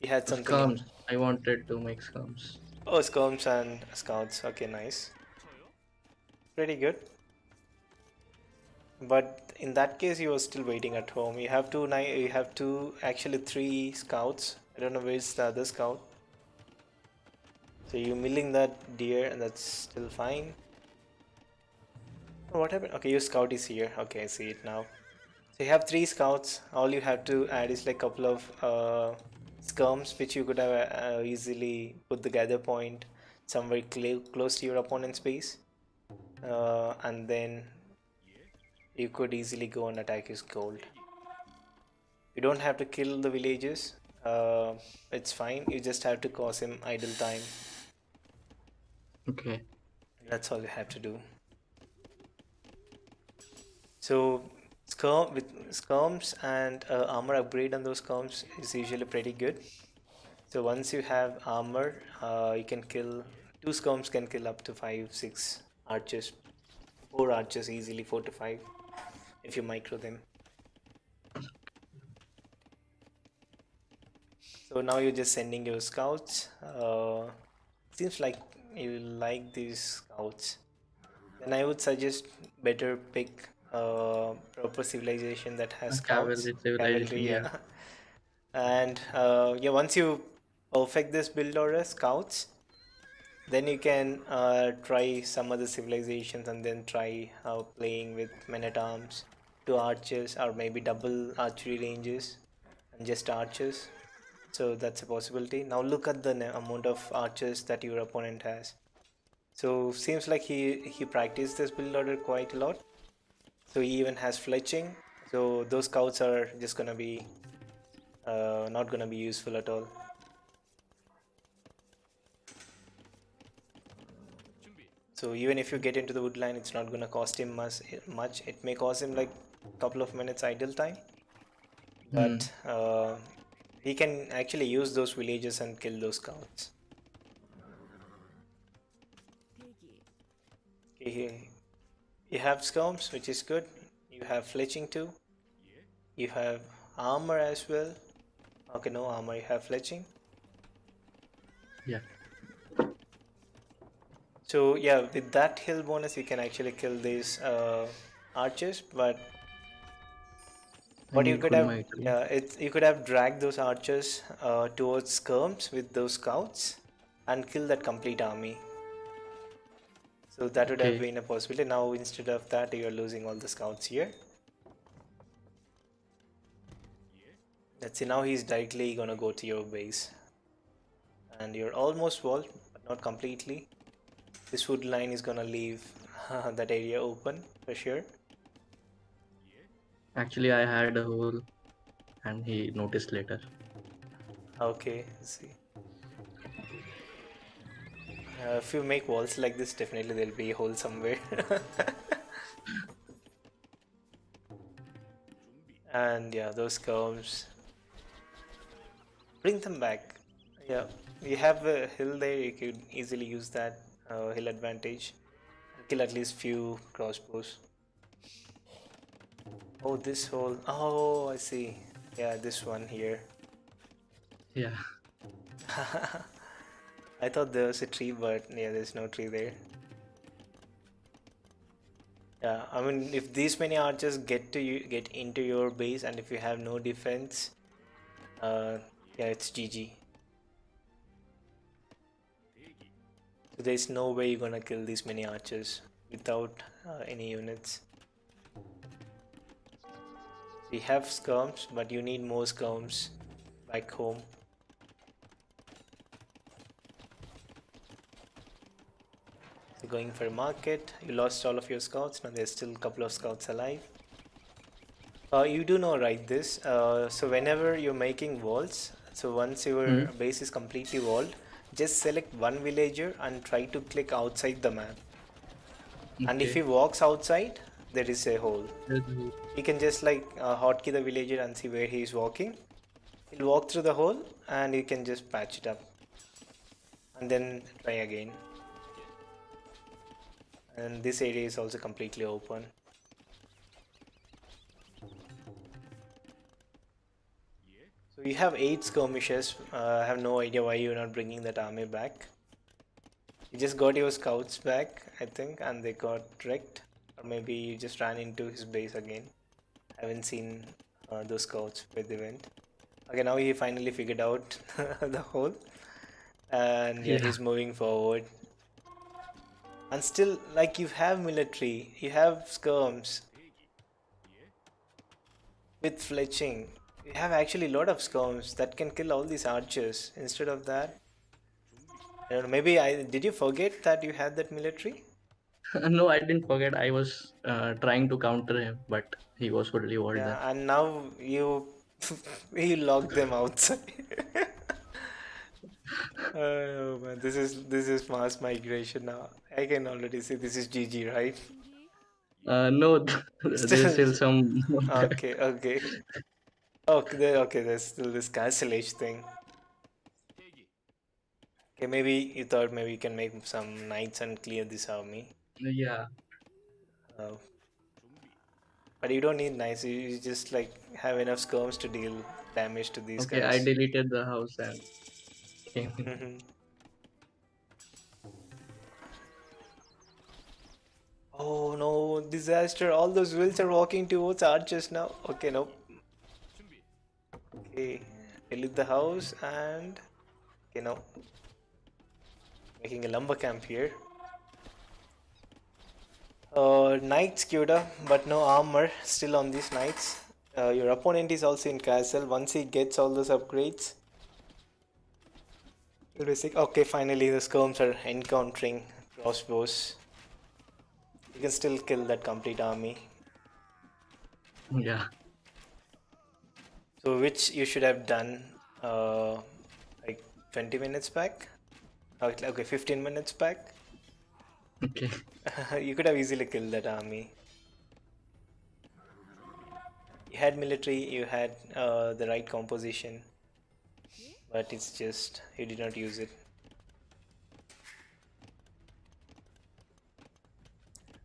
you had something in? scums. I wanted to make scums. Oh, comms and scouts. Okay, nice. Pretty good. But in that case, you were still waiting at home. You have actually 3 scouts. I don't know where's the other scout. So you're milling that deer, and that's still fine. Oh, what happened? Okay, your scout is here. Okay, I see it now. So you have 3 scouts. All you have to add is like a couple of skirms, which you could have easily put the gather point somewhere close to your opponent's base, and then you could easily go and attack his gold. You don't have to kill the villagers. It's fine. You just have to cause him idle time. Okay. That's all you have to do. So skirm with skirms and armor upgrade on those skirms is usually pretty good. So once you have armor, you can kill two skirms can kill up to 5-6 archers, 4 archers easily, 4 to 5 if you micro them. So now you're just sending your scouts. Seems like you like these scouts. Then I would suggest better pick proper civilization that has scouts, Cavalry civilization, cavalry, yeah. yeah. And yeah, once you perfect this build order, scouts, then you can try some other civilizations and then try playing with men at arms, 2 archers, or maybe double archery ranges and just archers. So that's a possibility. Now look at the amount of archers that your opponent has. So seems like he practiced this build order quite a lot. So he even has fletching. So those scouts are just gonna be not gonna be useful at all. So even if you get into the woodline, it's not gonna cost him much. It may cost him like a couple of minutes idle time, but he can actually use those villages and kill those scouts. Okay, you have skirms, which is good. You have fletching too. You have armor as well. Okay, no armor, you have fletching. Yeah. So yeah, with that hill bonus, you can actually kill these archers. But I what you need could good have, might. yeah, you could have dragged those archers towards skirms with those scouts and kill that complete army. So that would have Okay. been a possibility. Now instead of that, you are losing all the scouts here. Let's see. Now he's directly gonna go to your base, and you're almost walled, but not completely. This wood line is gonna leave that area open for sure. Actually, I had a hole and he noticed later. Okay, let's see. If you make walls like this, definitely there'll be a hole somewhere. And yeah, those curves. Bring them back. Yeah, you have a hill there, you could easily use that hill advantage. Kill at least few crossbows. Oh, this hole. Oh, I see. Yeah, this one here. Yeah. I thought there was a tree, but yeah, there's no tree there. Yeah, I mean, if these many archers get into your base, and if you have no defense, yeah, it's GG. So there's no way you're gonna kill these many archers without any units. We have skirms, but you need more skirms back home. So going for a market, you lost all of your scouts. Now there's still a couple of scouts alive. You do know, right, this. So whenever you're making walls, so once your base is completely walled, just select one villager and try to click outside the map. And if he walks outside, there is a hole. You can just like hotkey the villager and see where he is walking. He'll walk through the hole and you can just patch it up. And then try again. And this area is also completely open. So you have 8 skirmishes. I have no idea why you're not bringing that army back. You just got your scouts back, I think, and they got wrecked. Or maybe you just ran into his base again. I haven't seen those scouts where they went. Okay, now he finally figured out the hole. And yeah, he's moving forward. And still, like, you have military, you have skirms. With fletching, you have actually a lot of skirms that can kill all these archers. Instead of that, I don't know, maybe did you forget that you had that military? No, I didn't forget. I was trying to counter him, but he was fully walled Yeah, there. and now you He locked them outside. Oh man, this is mass migration now. I can already see this is GG, right? No, there's Still, still some more guy. okay, okay. Okay, there's still this castle age thing. Okay, maybe you thought maybe you can make some knights and clear this army. Yeah. Uh, but you don't need knights, you just like have enough skirms to deal damage to these Okay, I guys. deleted the house and came in. Mhm. Oh no, disaster. All those wills are walking towards archers now. Okay, nope. Okay, delete the house and okay, no. Making a lumber camp here. Knights queued up, but no armor still on these knights. Your opponent is also in castle. Once he gets all those upgrades, he'll be sick. Okay, finally the skirms are encountering crossbows. You can still kill that complete army. Yeah. So which you should have done like 20 minutes back? Okay, 15 minutes back. Okay. You could have easily killed that army. You had military, you had the right composition, but it's just you did not use it.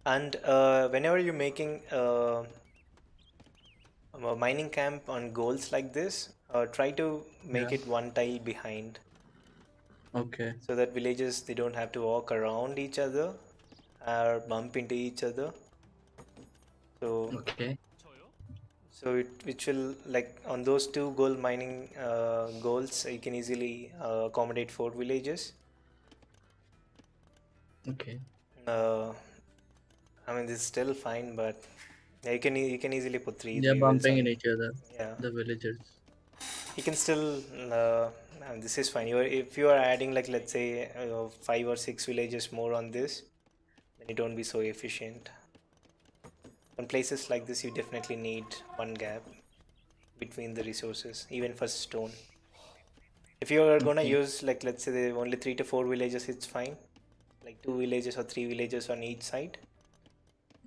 And whenever you're making a mining camp on goals like this, try to make Yeah. it one tile behind, Okay. so that villagers they don't have to walk around each other or bump into each other. So Okay. which will like on those two gold mining goals, you can easily accommodate 4 villages. Okay. Uh, I mean, this is still fine, but yeah, you can easily put three They're three wheels bumping on. in each other, Yeah, the villagers. you can still. This is fine. If you are adding like let's say 5 or 6 villages more on this, then it won't be so efficient. On places like this, you definitely need one gap between the resources, even for stone. If you are gonna Okay. use like let's say there only 3 to 4 villages, it's fine. Like 2 villages or 3 villages on each side.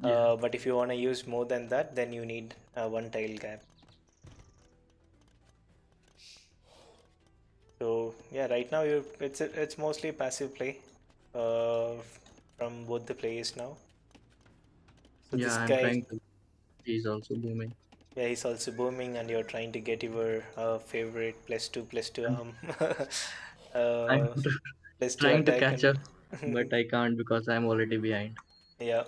Yeah. But if you want to use more than that, then you need one tile gap. So yeah, right now it's mostly passive play uh, from both the players now. So Yeah, this I'm guy, trying to. He's also booming. yeah, he's also booming, and you're trying to get your favorite +2/+2 I'm, arm, I'm uh, +2 trying to attack, catch and up, but I can't because I'm already behind. yeah,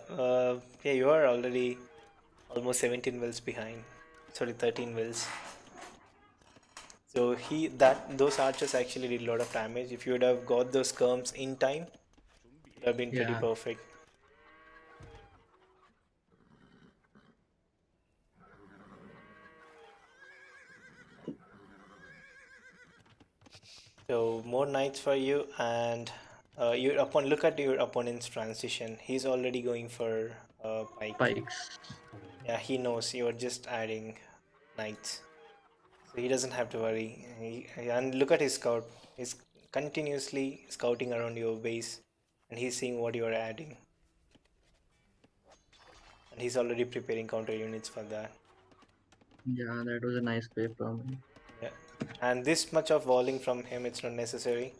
yeah, you are already almost 17 wells behind. Sorry, 13 wells. So those archers actually did a lot of damage. If you would have got those skirms in time, it would have been pretty Yeah. perfect. So more knights for you, and look at your opponent's transition. He's already going for pike. Pikes. Yeah, he knows you are just adding knights, so he doesn't have to worry. And look at his scout. He's continuously scouting around your base, and he's seeing what you are adding, and he's already preparing counter units for that. Yeah, that was a nice play from him. Yeah, and this much of walling from him, it's not necessary.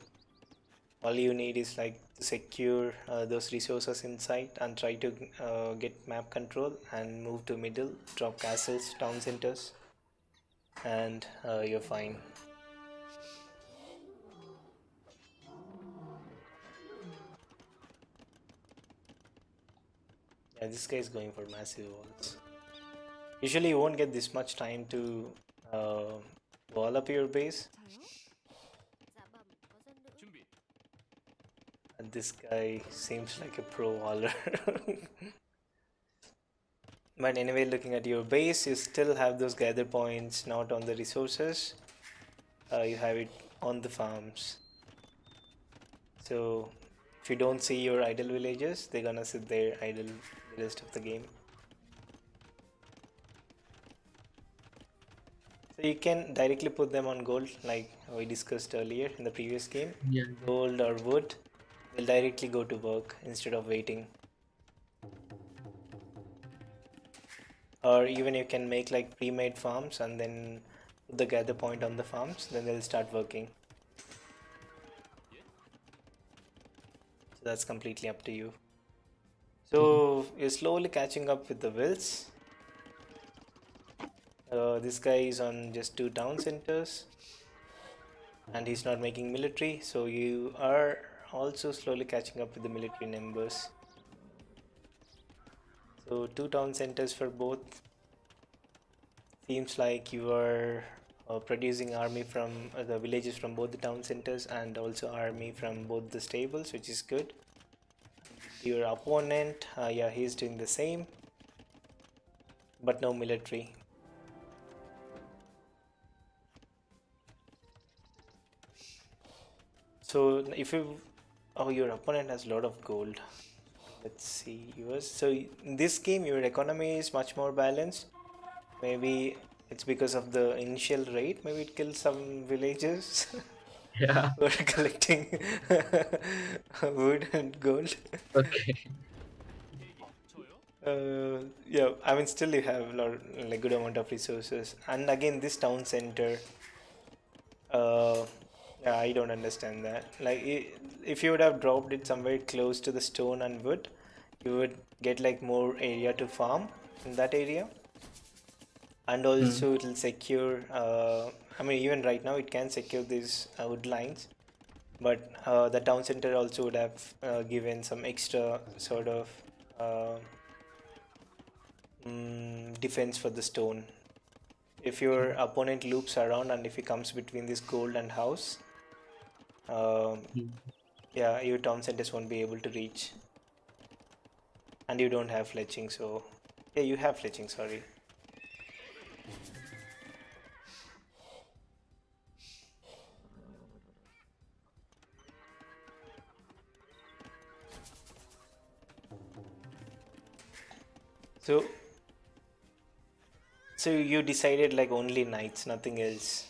All you need is like to secure those resources inside and try to get map control and move to middle, drop castles, town centers, and you're fine. Yeah, this guy is going for massive walls. Usually you won't get this much time to uh, wall up your base, and this guy seems like a pro waller. But anyway, looking at your base, you still have those gather points not on the resources. You have it on the farms. So if you don't see your idle villagers, they're gonna sit there idle the rest of the game. So you can directly put them on gold, like we discussed earlier in the previous game. Yeah. Gold or wood will directly go to work instead of waiting. Or even you can make like pre-made farms and then put the gather point on the farms, then they'll start working. So that's completely up to you. So you're slowly catching up with the wills. This guy is on just 2 town centers and he's not making military, so you are also slowly catching up with the military numbers. So 2 town centers for both. Seems like you are producing army from the villages from both the town centers and also army from both the stables, which is good. Your opponent, yeah, he's doing the same, but no military. So if you, oh, your opponent has a lot of gold. Let's see yours. So in this game, your economy is much more balanced. Maybe it's because of the initial rate. Maybe it kills some villagers Yeah. who are collecting wood and gold. Okay. Yeah, I mean, still you have a lot, like good amount of resources. And again, this town center. Yeah, I don't understand that. Like, if you would have dropped it somewhere close to the stone and wood, you would get like more area to farm in that area, and also it will secure. I mean, even right now it can secure these wood lines, but the town center also would have given some extra sort of defense for the stone. If your opponent loops around and if he comes between this gold and house, yeah, your town centers won't be able to reach. And you don't have fletching, so yeah, you have fletching, sorry. So you decided like only knights, nothing else.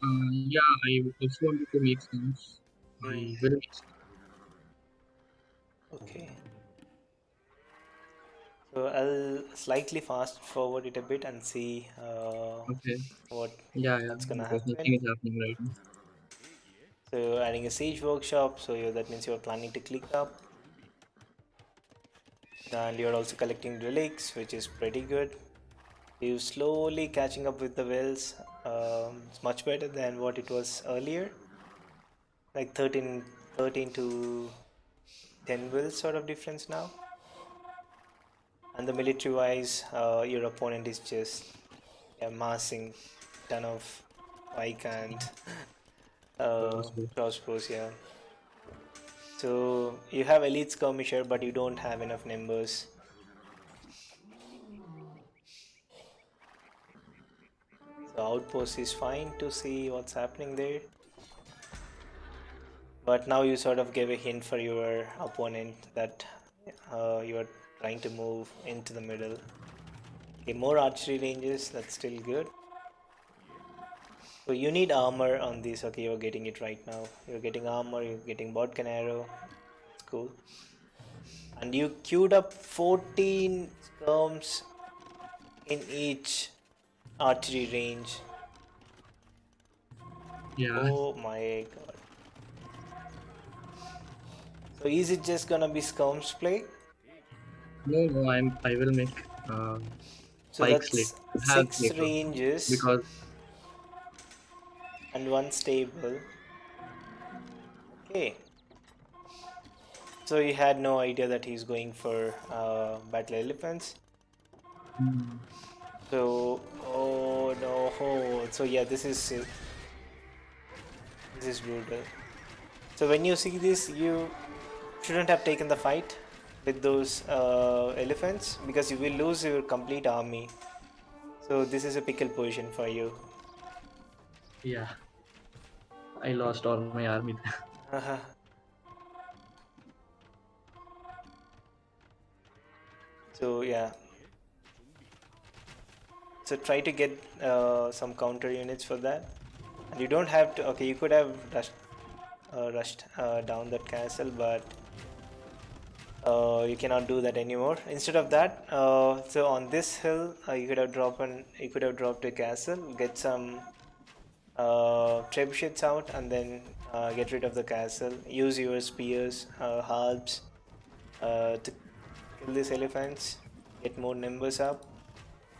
Yeah, I also wanted to make sense. I will make sense. Okay. So I'll slightly fast forward it a bit and see Okay. what Yeah, yeah, what's gonna because happen. nothing is happening right now. So you're adding a siege workshop, so that means you're planning to click up, and you're also collecting relics, which is pretty good. You're slowly catching up with the wells. It's much better than what it was earlier, like 13 to 10 wells sort of difference now. And the military wise, your opponent is just massing ton of pike and So, crossbows. Yeah, so you have elite skirmisher, but you don't have enough numbers. So outpost is fine to see what's happening there, but now you sort of gave a hint for your opponent that you are trying to move into the middle. Okay, more archery ranges, that's still good. So you need armor on this. Okay, you're getting it right now. You're getting armor, you're getting bodkin arrow. That's cool. And you queued up 14 skirms in each archery range. yeah. Oh my god. So is it just gonna be skirms play? No, no, I will make So spikes that's later. Have 6 later ranges because and 1 stable. Okay. So you had no idea that he's going for battle elephants. mm, So, oh no. So yeah, this is brutal. So when you see this, you shouldn't have taken the fight with those elephants because you will lose your complete army. So this is a pickle position for you. yeah, I lost all my army. So yeah. So try to get some counter units for that. And you don't have to. Okay, you could have rushed down that castle, but you cannot do that anymore. Instead of that, so on this hill, you could have dropped a castle, get some trebuchets out, and then get rid of the castle. Use your spears, halbs, to kill these elephants. Get more numbers up,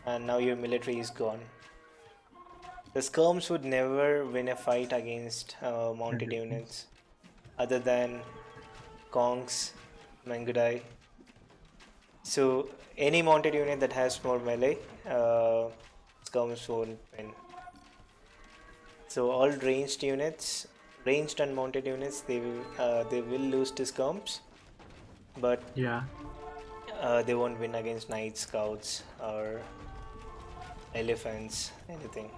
and now your military is gone. The skirms would never win a fight against mounted units, other than Kongs, Mangudai. So any mounted unit that has more melee, skirms won't win. So all ranged units, ranged and mounted units, they will lose to skirms, but Yeah. they won't win against knights, scouts, or elephants, anything.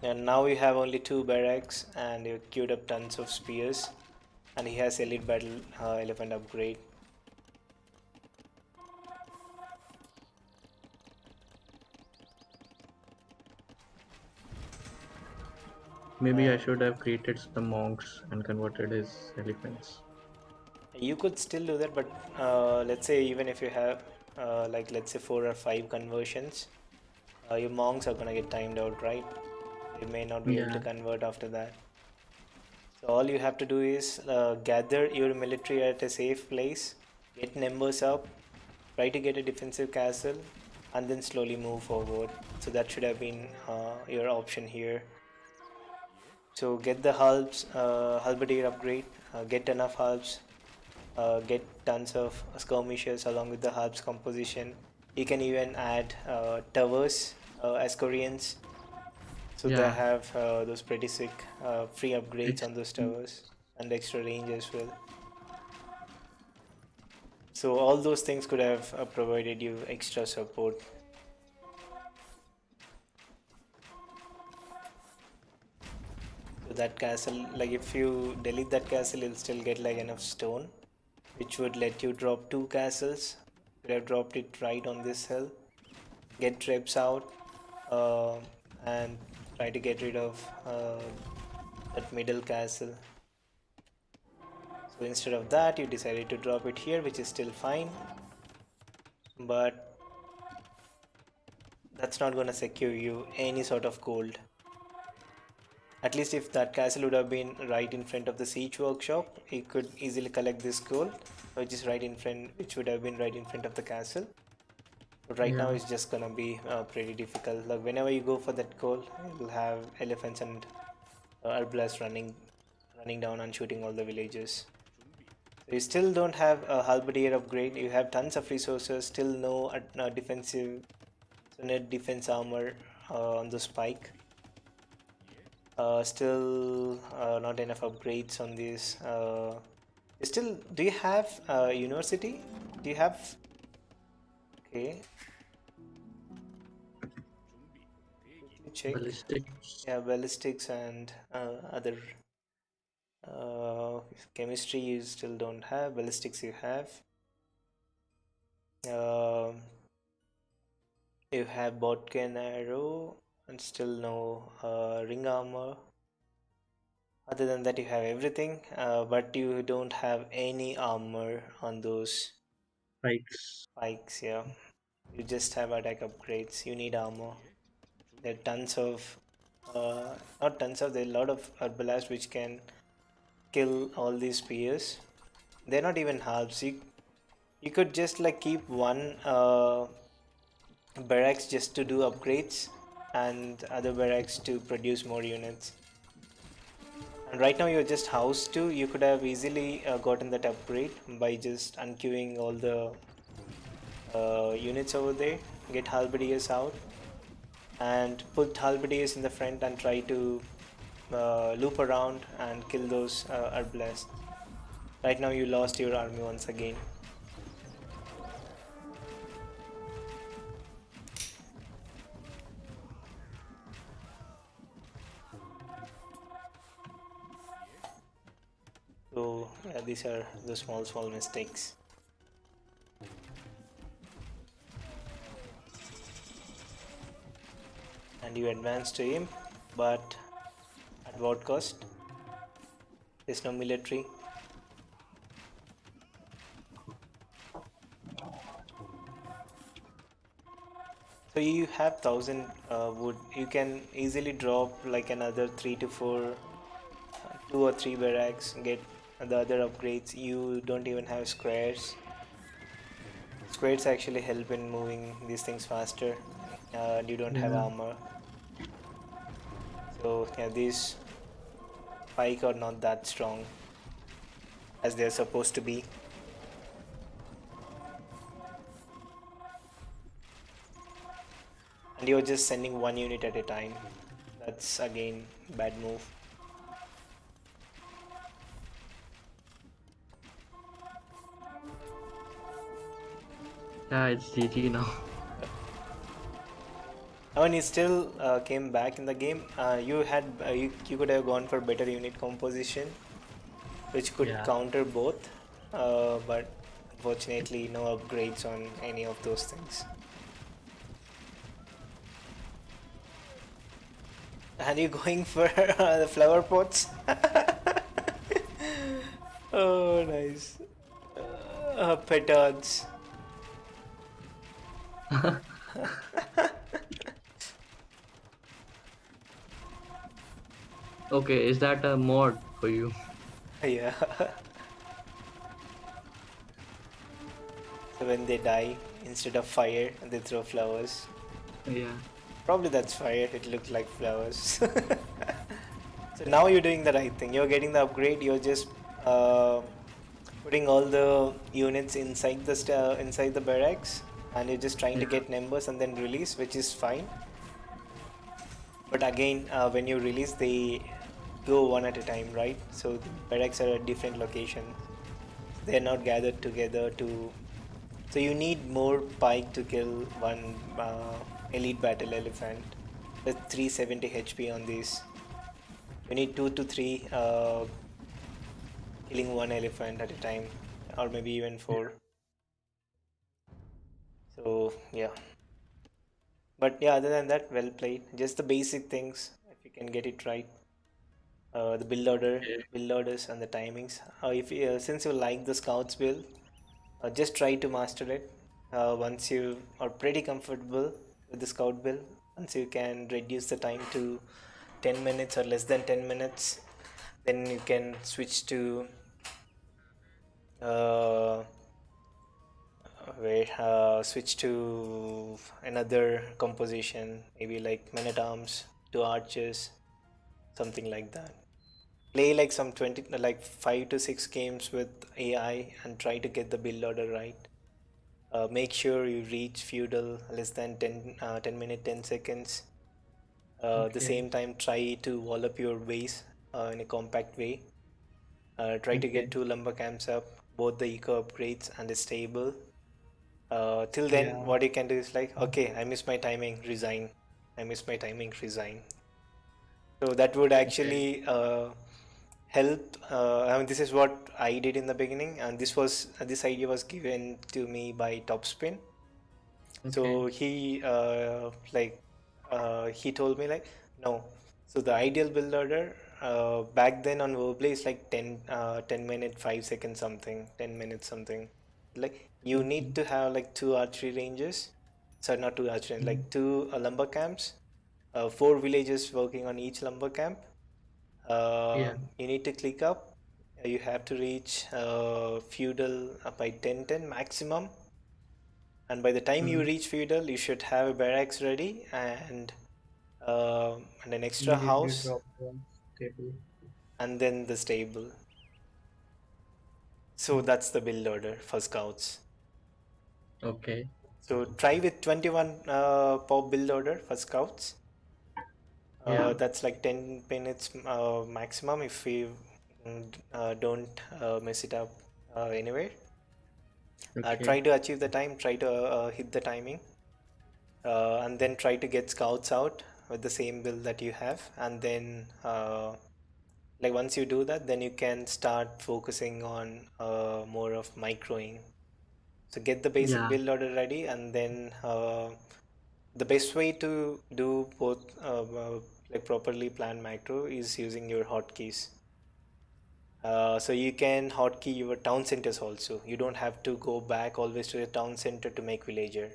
And now you have only 2 barracks, and you queued up tons of spears, and he has elite battle elephant upgrade. Maybe I should have created some monks and converted his elephants. You could still do that, but let's say even if you have like let's say 4 or 5 conversions, your monks are gonna get timed out, right? They may not be able to Yeah. convert after that. So all you have to do is gather your military at a safe place, get numbers up, try to get a defensive castle, and then slowly move forward. So that should have been your option here. So get the halberdier upgrade, get enough halbs, get tons of skirmishers along with the halbs composition. You can even add towers as Koreans. So they Yeah. have those pretty sick free upgrades on those towers and extra range as well. So all those things could have provided you extra support. So that castle, like if you delete that castle, you'll still get like enough stone, which would let you drop 2 castles. You have dropped it right on this hill. Get trebs out, and try to get rid of that middle castle. So instead of that, you decided to drop it here, which is still fine, but that's not gonna secure you any sort of gold. At least if that castle would have been right in front of the siege workshop, you could easily collect this gold, which is right in front, which would have been right in front of the castle. But right now Yeah. it's just gonna be pretty difficult. Like whenever you go for that goal, you'll have elephants and arbalest running down and shooting all the villagers. So you still don't have a halberdier upgrade. You have tons of resources, still no defensive, so net defense armor on the spike. Still not enough upgrades on this. Still, do you have university? Do you have? Okay, check. Ballistics. Yeah, ballistics and other chemistry you still don't have. Ballistics you have. Um you have botkin arrow and still no ring armor. Other than that, you have everything, but you don't have any armor on those Pikes. spikes. Yeah, you just have attack upgrades. You need armor. There are tons of, not tons of. There are a lot of arbalest which can kill all these spears. They're not even halves. You could just like keep one barracks just to do upgrades, and other barracks to produce more units. And right now you're just house 2. You could have easily gotten that upgrade by just unqueuing all the units over there. Get halberdiers out and put halberdiers in the front and try to loop around and kill those arbalest. Right now you lost your army once again. So yeah, these are the small mistakes. and you advance to him, but at what cost? There's no military. So you have 1,000 wood. You can easily drop like another 3 to 4, 2 or 3 barracks, get the other upgrades. You don't even have squares. Squares actually help in moving these things faster. And you don't have Yeah. armor. So yeah, these pike are not that strong as they're supposed to be. And you're just sending one unit at a time. That's again bad move. Yeah, it's GG now. When you still came back in the game, you had you could have gone for better unit composition, which could Yeah. counter both, but unfortunately no upgrades on any of those things. And you going for the flower pots? Oh, nice. Petards. Okay, is that a mod for you? Yeah. So when they die, instead of fire, they throw flowers. Yeah. Probably that's fire. It looked like flowers. So now you're doing the right thing. You're getting the upgrade. You're just putting all the units inside the barracks, and you're just trying to Yeah. get numbers and then release, which is fine. But again, when you release, they go one at a time, right? So the barracks are at different locations. They're not gathered together to. So you need more pike to kill one elite battle elephant with 370 HP on this. You need 2 to 3 killing one elephant at a time, or maybe even 4. So yeah. But yeah, other than that, well played. Just the basic things, if you can get it right. The Okay. build orders, and the timings. If since you like the scouts build, just try to master it. Once you are pretty comfortable with the scout build, once you can reduce the time to 10 minutes or less than 10 minutes, then you can uh, switch to another composition, maybe like men at arms to archers, something like that. Play like some 20, like 5 to 6 games with AI and try to get the build order right. Make sure you reach feudal less than 10 minutes 10 seconds. The Okay. same time, try to wall up your base in a compact way. Try to get Okay. 2 lumber camps up, both the eco upgrades and the stable. Till then, Yeah. what you can do is like, okay, I miss my timing, resign. I miss my timing, resign. So that would Okay. actually help. I mean, this is what I did in the beginning, and this idea was given to me by Topspin. Okay. So he told me like, no. So the ideal build order back then on Wobley is like 10 minute 5 seconds something, 10 minutes something. Like you Okay. need to have like 2 archery ranges. Sorry, not 2 archery, Mm. like 2 lumber camps, 4 villages working on each lumber camp. Yeah. You need to click up. You have to reach feudal by 10:10 maximum, and by the time you Mm. reach feudal you should have a barracks ready and an extra Immediately house, drop one table. and then the stable. So Mm. that's the build order for scouts. Okay. So try with 21 pop build order for scouts. Yeah. That's like 10 minutes maximum if we don't mess it up anywhere. Okay. Try to achieve the time, try to hit the timing, and then try to get scouts out with the same build that you have, and then like once you do that, then you can start focusing on more of microing. So get the basic Yeah. build order ready, and then the best way to do both like properly planned macro is using your hotkeys. So you can hotkey your town centers also. You don't have to go back always to the town center to make villager.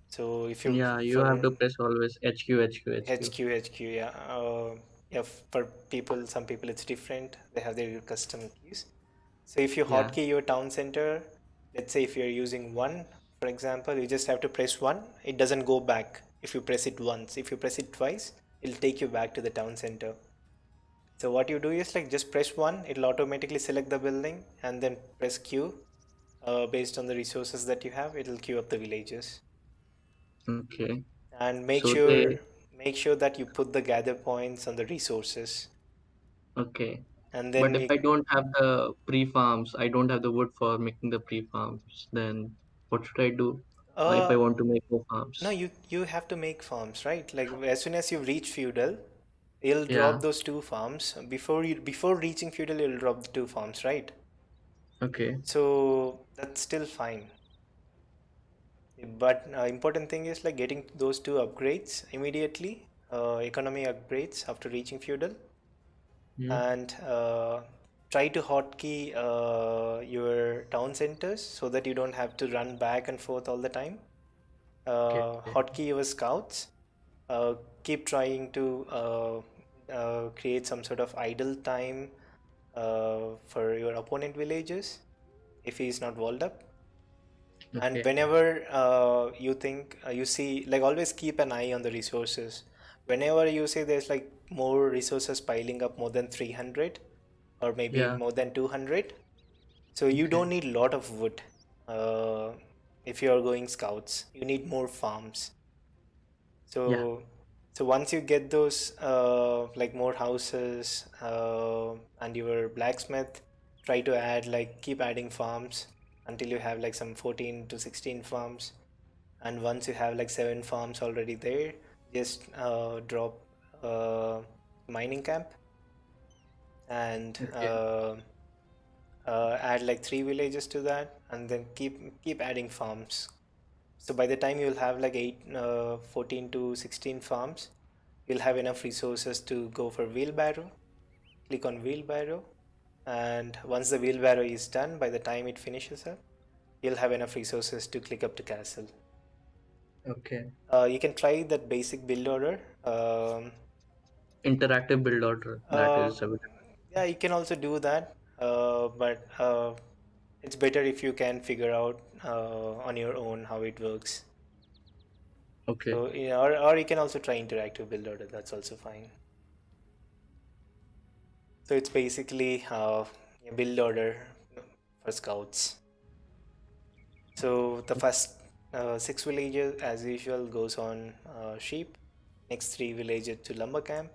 So if you Yeah, you have for to press always HQ, HQ, HQ. HQ, yeah. Yeah, for people, some people it's different. They have their custom keys. So if you Yeah. hotkey your town center, let's say if you're using one, for example, you just have to press one. It doesn't go back if you press it once. If you press it twice, it'll take you back to the town center. So what you do is like just press one, it'll automatically select the building and then press Q. Based on the resources that you have, it'll queue up the villages. Okay. And So they make sure that you put the gather points on the resources. okay. And But then if you I don't have the pre-farms, I don't have the wood for making the pre-farms, then what should I do if I uh want to make more no, farms? you have to make farms, right? Like as soon as you reach feudal, you'll drop Yeah. those two farms. Before reaching feudal, you'll drop the two farms, right? Okay. So that's still fine. But important thing is like getting those two upgrades immediately, economy upgrades after reaching feudal, Hmm. and try to hotkey your town centers so that you don't have to run back and forth all the time. Okay. Hotkey your scouts. Uh, Keep trying to create some sort of idle time for your opponent villages if he is not walled up. And Okay. whenever you think you see, like always keep an eye on the resources. Whenever you see there's like more resources piling up more than 300 or maybe Yeah. more than 200, so you Okay. don't need a lot of wood. uh, if you are going scouts, you need more farms. Yeah. So once you get those like more houses and your blacksmith, try to add like keep adding farms until you have like some 14 to 16 farms. And once you have like 7 farms already there, just drop mining camp and Okay. add like 3 villages to that, and then keep adding farms. So by the time you'll have like 14 to 16 farms, you'll have enough resources to go for wheelbarrow. Click on wheelbarrow, and once the wheelbarrow is done, by the time it finishes up, you'll have enough resources to click up to castle. Okay. You can try that basic build order. Interactive build order that Uh, is available. yeah, you can also do that, but it's better if you can figure out on your own how it works. Okay. So, yeah, or you can also try interactive build order. That's also fine. So it's basically a build order for scouts. So the first 6 villages, as usual, goes on sheep. Next 3 villages to lumber camp.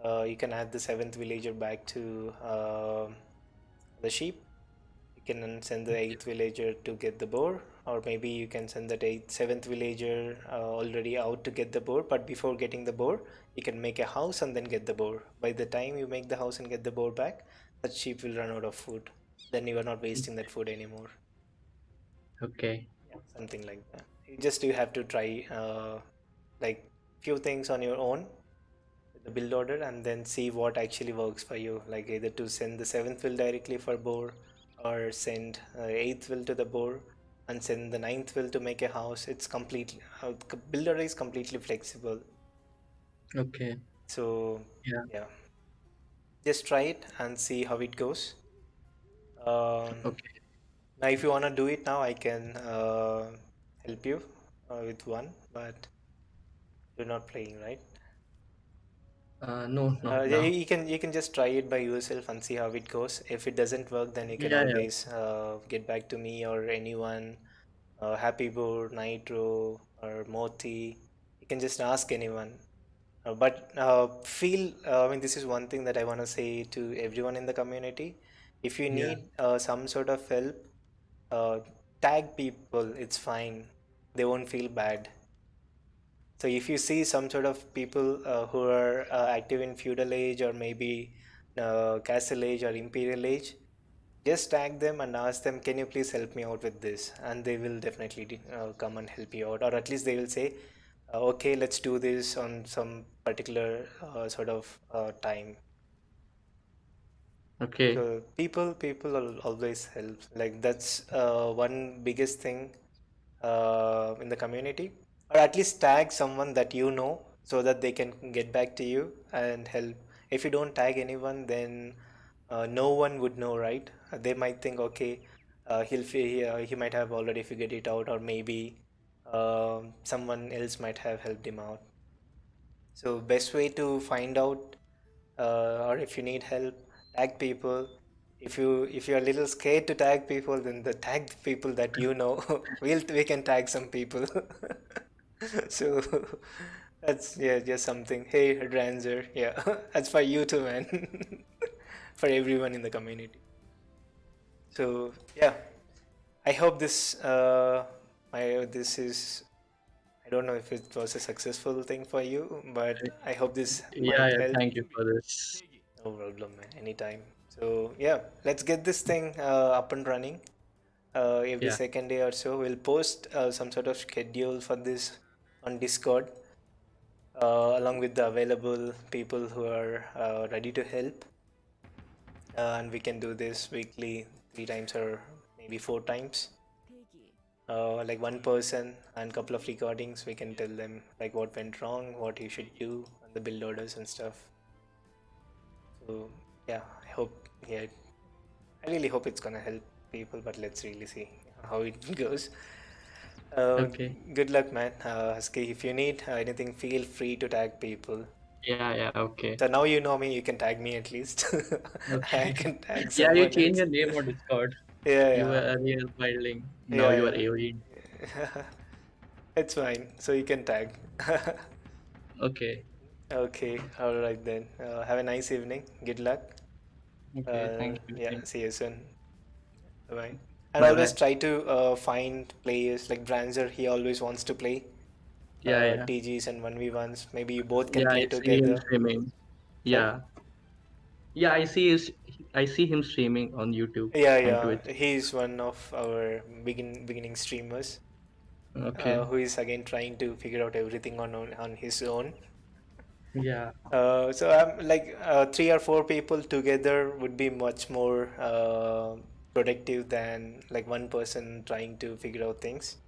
You can add the 7th villager back to the sheep. You can send the 8th villager to get the boar, or maybe you can send that 7th villager already out to get the boar. But before getting the boar, you can make a house and then get the boar. By the time you make the house and get the boar back, that sheep will run out of food. Then you are not wasting that food anymore. Okay. Yeah, something like that. You have to try like few things on your own, the build order, and then see what actually works for you, like either to send the 7th will directly for boar, or send 8th will to the boar and send the 9th will to make a house. It's completely build order is completely flexible. Okay. So Yeah. yeah, just try it and see how it goes. um, Okay. Now if you want to do it now, I can help you with one, but you're not playing, right? No, not Yeah, now. you can just try it by yourself and see how it goes. If it doesn't work, then you can Yeah, yeah. always get back to me or anyone, Happy Board, Nitro, or Moti. You can just ask anyone. But feel, I mean, this is one thing that I want to say to everyone in the community. If you Yeah. need some sort of help, uh, tag people. It's fine. They won't feel bad. So if you see some sort of people who are active in feudal age or maybe castle age or imperial age, just tag them and ask them, can you please help me out with this? And they will definitely come and help you out, or at least they will say, okay, let's do this on some particular sort of time. Okay. So people always help. Like that's one biggest thing in the community, or at least tag someone that you know so that they can get back to you and help. If you don't tag anyone, then no one would know, right? They might think, okay, he might have already figured it out, or maybe someone else might have helped him out. So best way to find out, or if you need help, tag people. If you're a little scared to tag people, then the tag people that you know. We can tag some people. So that's, yeah, just something. Hey, Ranzer, yeah, that's for you too, man. For everyone in the community. So yeah, I hope this is, I don't know if it was a successful thing for you, but I hope this Yeah, might yeah. help. Thank you for this. No problem, man. Anytime. So yeah, let's get this thing up and running. Every Yeah. second day or so, we'll post some sort of schedule for this on Discord, along with the available people who are ready to help. And we can do this weekly, 3 times or maybe 4 times. Like one person and couple of recordings, we can tell them like what went wrong, what you should do, and the build orders and stuff. So yeah, I hope, yeah, I really hope it's gonna help people, but let's really see how it goes. Uh, Okay. Good luck, man. Husky, if you need anything, feel free to tag people. Yeah, yeah. Okay. So now you know me, you can tag me at least. I Okay. can tag Yeah, you someone change else. your name on Discord. You were Yeah, earlier Wildling. Now you are yeah, AOE. yeah. It's fine. So you can tag. Okay. Okay, all right then. Have a nice evening. Good luck. Okay. Thank you. Yeah, see you soon. Bye. And Bye always bye. try to find players like Branzer. He always wants to play Yeah, yeah. TGs and 1v1s. Maybe you both can Yeah, play I see him together. streaming. Sorry? Yeah. Yeah, I see him streaming on YouTube Yeah, and yeah. Twitch. He's one of our beginning streamers Okay. who is again trying to figure out everything on his own. Yeah. So I'm like 3 or 4 people together would be much more productive than like one person trying to figure out things.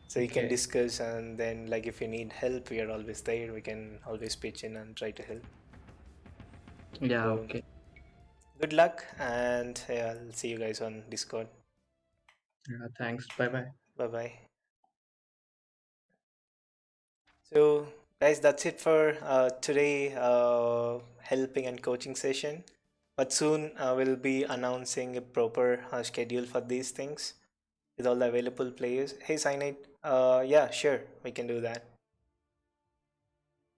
So you can Okay. discuss, and then like if you need help, we are always there. We can always pitch in and try to help. Yeah, So okay. good luck, and yeah, I'll see you guys on Discord. Yeah, thanks. Bye bye. Bye bye. So guys, that's it for today helping and coaching session. But soon we'll be announcing a proper schedule for these things with all the available players. Hey, Cyanide, yeah, sure, we can do that.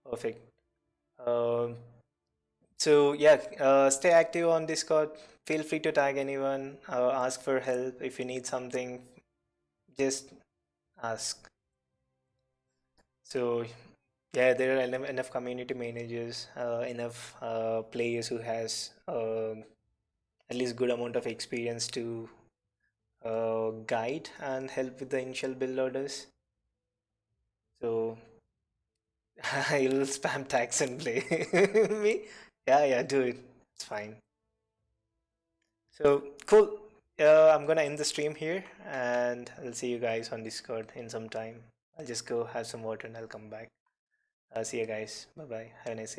Perfect. Um so yeah, stay active on Discord. Feel free to tag anyone, ask for help if you need something. Just ask. So yeah, there are enough community managers, enough players who has at least good amount of experience to guide and help with the initial build orders. So you'll spam tags and play me. Yeah, yeah, do it. It's fine. So cool. I'm gonna end the stream here, and I'll see you guys on Discord in some time. I'll just go have some water and I'll come back. See you guys. Bye bye. Have a nice evening.